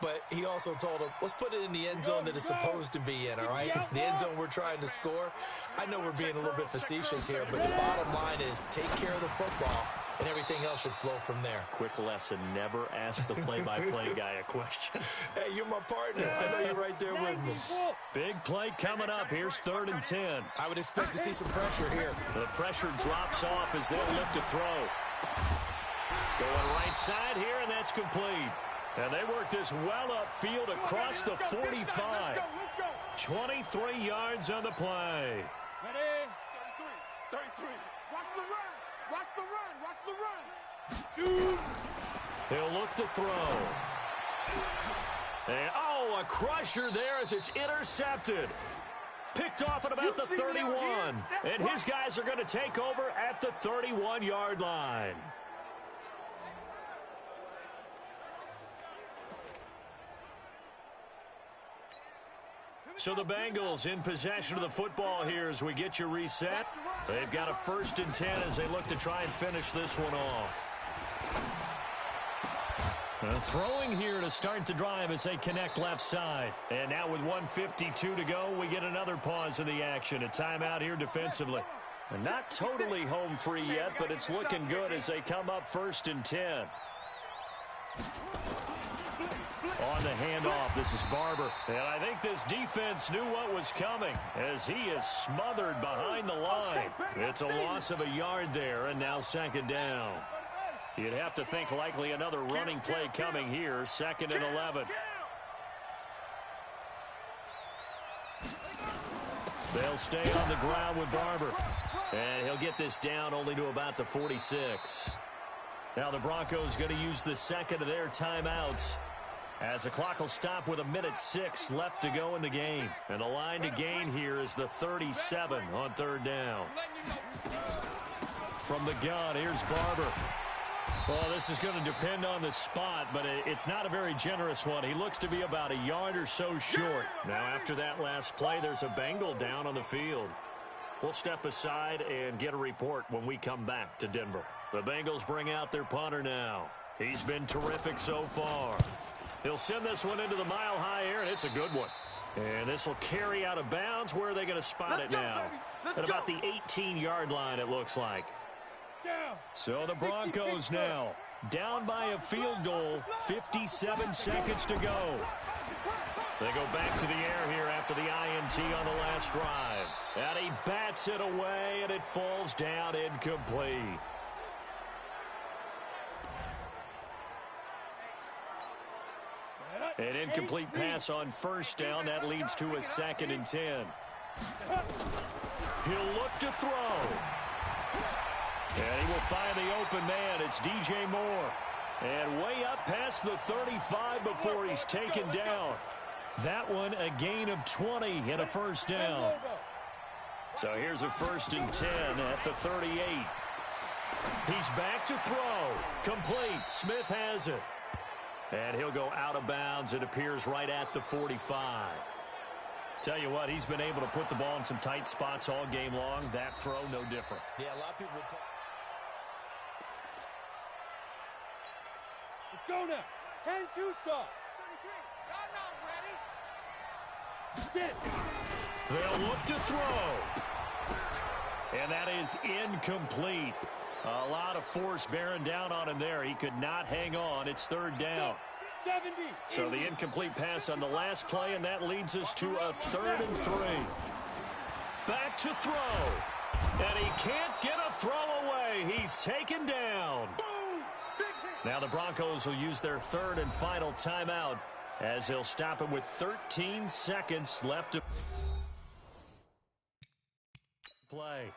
Speaker 3: but he also told him, let's put it in the end zone that it's supposed to be in, all right? The end zone we're trying to score. I know we're being a little bit facetious here, but the bottom line is take care of the football, and everything else should flow from there.
Speaker 2: Quick lesson, never ask the play-by-play guy a question.
Speaker 3: Hey, you're my partner. I know you're right there with me.
Speaker 2: Big play coming up. Here's 3rd and 10.
Speaker 3: I would expect to see some pressure here.
Speaker 2: The pressure drops off as they'll look to throw. Going right side here, and that's complete. And they work this well upfield across the 45. 23 yards on the play.
Speaker 5: Ready?
Speaker 4: 33. Watch the run. Watch the run. Watch the run.
Speaker 5: Shoot.
Speaker 2: He'll look to throw. And, oh, a crusher there as it's intercepted. Picked off at about the 31. And his guys are going to take over at the 31-yard line. So the Bengals in possession of the football here as we get you reset. They've got a 1st and 10 as they look to try and finish this one off. Throwing here to start the drive as they connect left side. And now with 1:52 to go, we get another pause in the action. A timeout here defensively. And not totally home free yet, but it's looking good as they come up 1st and 10. On the handoff, this is Barber. And I think this defense knew what was coming as he is smothered behind the line. It's a loss of a yard there, and now 2nd down. You'd have to think likely another running play coming here, 2nd and 11. They'll stay on the ground with Barber. And he'll get this down only to about the 46. Now the Broncos going to use the 2nd of their timeouts as the clock will stop with 1:06 left to go in the game. And the line to gain here is the 37 on 3rd down. From the gun, here's Barber. Well, this is going to depend on the spot, but it's not a very generous one. He looks to be about a yard or so short. Now, after that last play, there's a Bengal down on the field. We'll step aside and get a report when we come back to Denver. The Bengals bring out their punter now. He's been terrific so far. He'll send this one into the mile-high air, and it's a good one. And this will carry out of bounds. Where are they going to spot it now? At about the 18-yard line, it looks like. So the Broncos now down by a field goal, 57 seconds to go. They go back to the air here after the INT on the last drive. And he bats it away, and it falls down incomplete. An incomplete pass on 1st down. That leads to a 2nd and 10. He'll look to throw. And he will find the open man. It's DJ Moore. And way up past the 35 before he's taken down. That one a gain of 20 and a 1st down. So here's a 1st and 10 at the 38. He's back to throw. Complete. Smith has it. And he'll go out of bounds. It appears right at the 45. Tell you what, he's been able to put the ball in some tight spots all game long. That throw, no different.
Speaker 3: Yeah, a lot of people would call.
Speaker 5: Let's go now. 10-2 soft. Get it.
Speaker 2: They'll look to throw. And that is incomplete. A lot of force bearing down on him there. He could not hang on. It's 3rd down.
Speaker 5: 70.
Speaker 2: So the incomplete pass on the last play, and that leads us to a 3rd and 3. Back to throw. And he can't get a throw away. He's taken down. Now the Broncos will use their 3rd and final timeout as they'll stop him with 13 seconds left to play.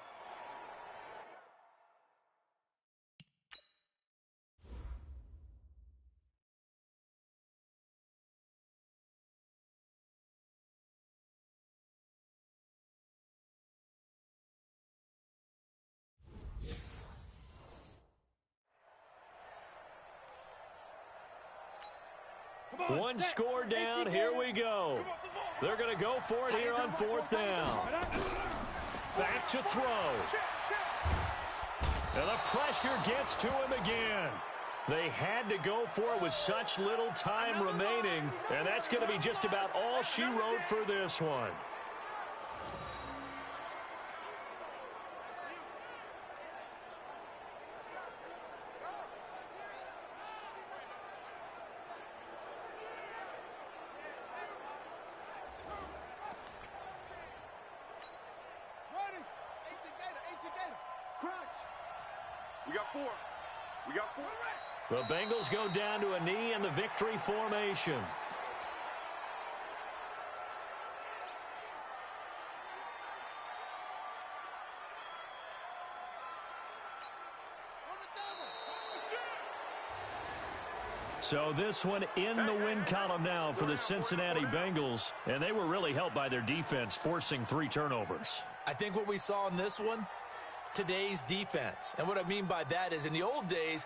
Speaker 2: One score down. Here we go. They're going to go for it here on 4th down. Back to throw. And the pressure gets to him again. They had to go for it with such little time remaining, and that's going to be just about all she wrote for this one. The Bengals go down to a knee in the victory formation. So this one in the win column now for the Cincinnati Bengals, and they were really helped by their defense, forcing 3 turnovers.
Speaker 3: I think what we saw in this one, today's defense. And what I mean by that is in the old days,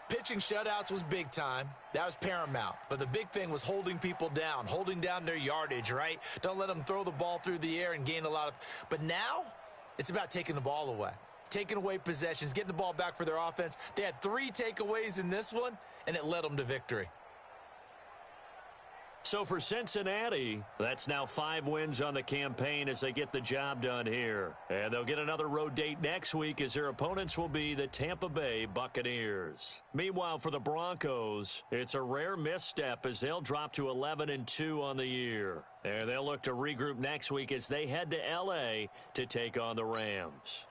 Speaker 3: pitching shutouts was big time. That was paramount. But the big thing was holding people down, holding down their yardage, right? Don't let them throw the ball through the air and gain a lot of. But now it's about taking the ball away, taking away possessions, getting the ball back for their offense. They had 3 takeaways in this one, and it led them to victory.
Speaker 2: So for Cincinnati, that's now 5 wins on the campaign as they get the job done here. And they'll get another road date next week as their opponents will be the Tampa Bay Buccaneers. Meanwhile, for the Broncos, it's a rare misstep as they'll drop to 11-2 on the year. And they'll look to regroup next week as they head to L.A. to take on the Rams.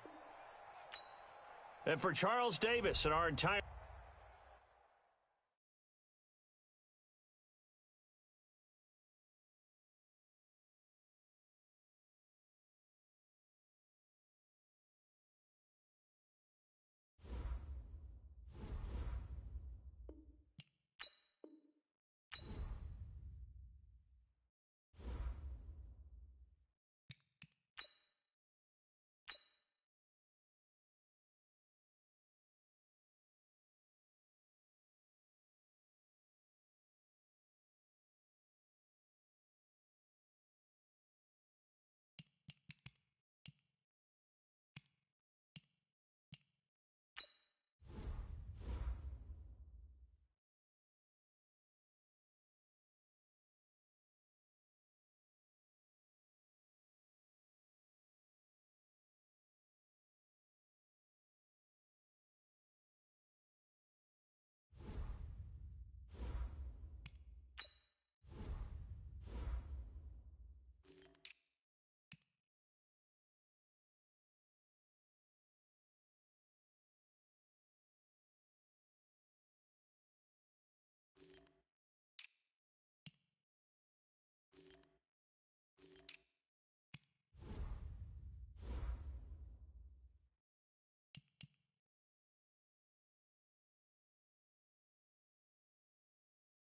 Speaker 2: And for Charles Davis and our entire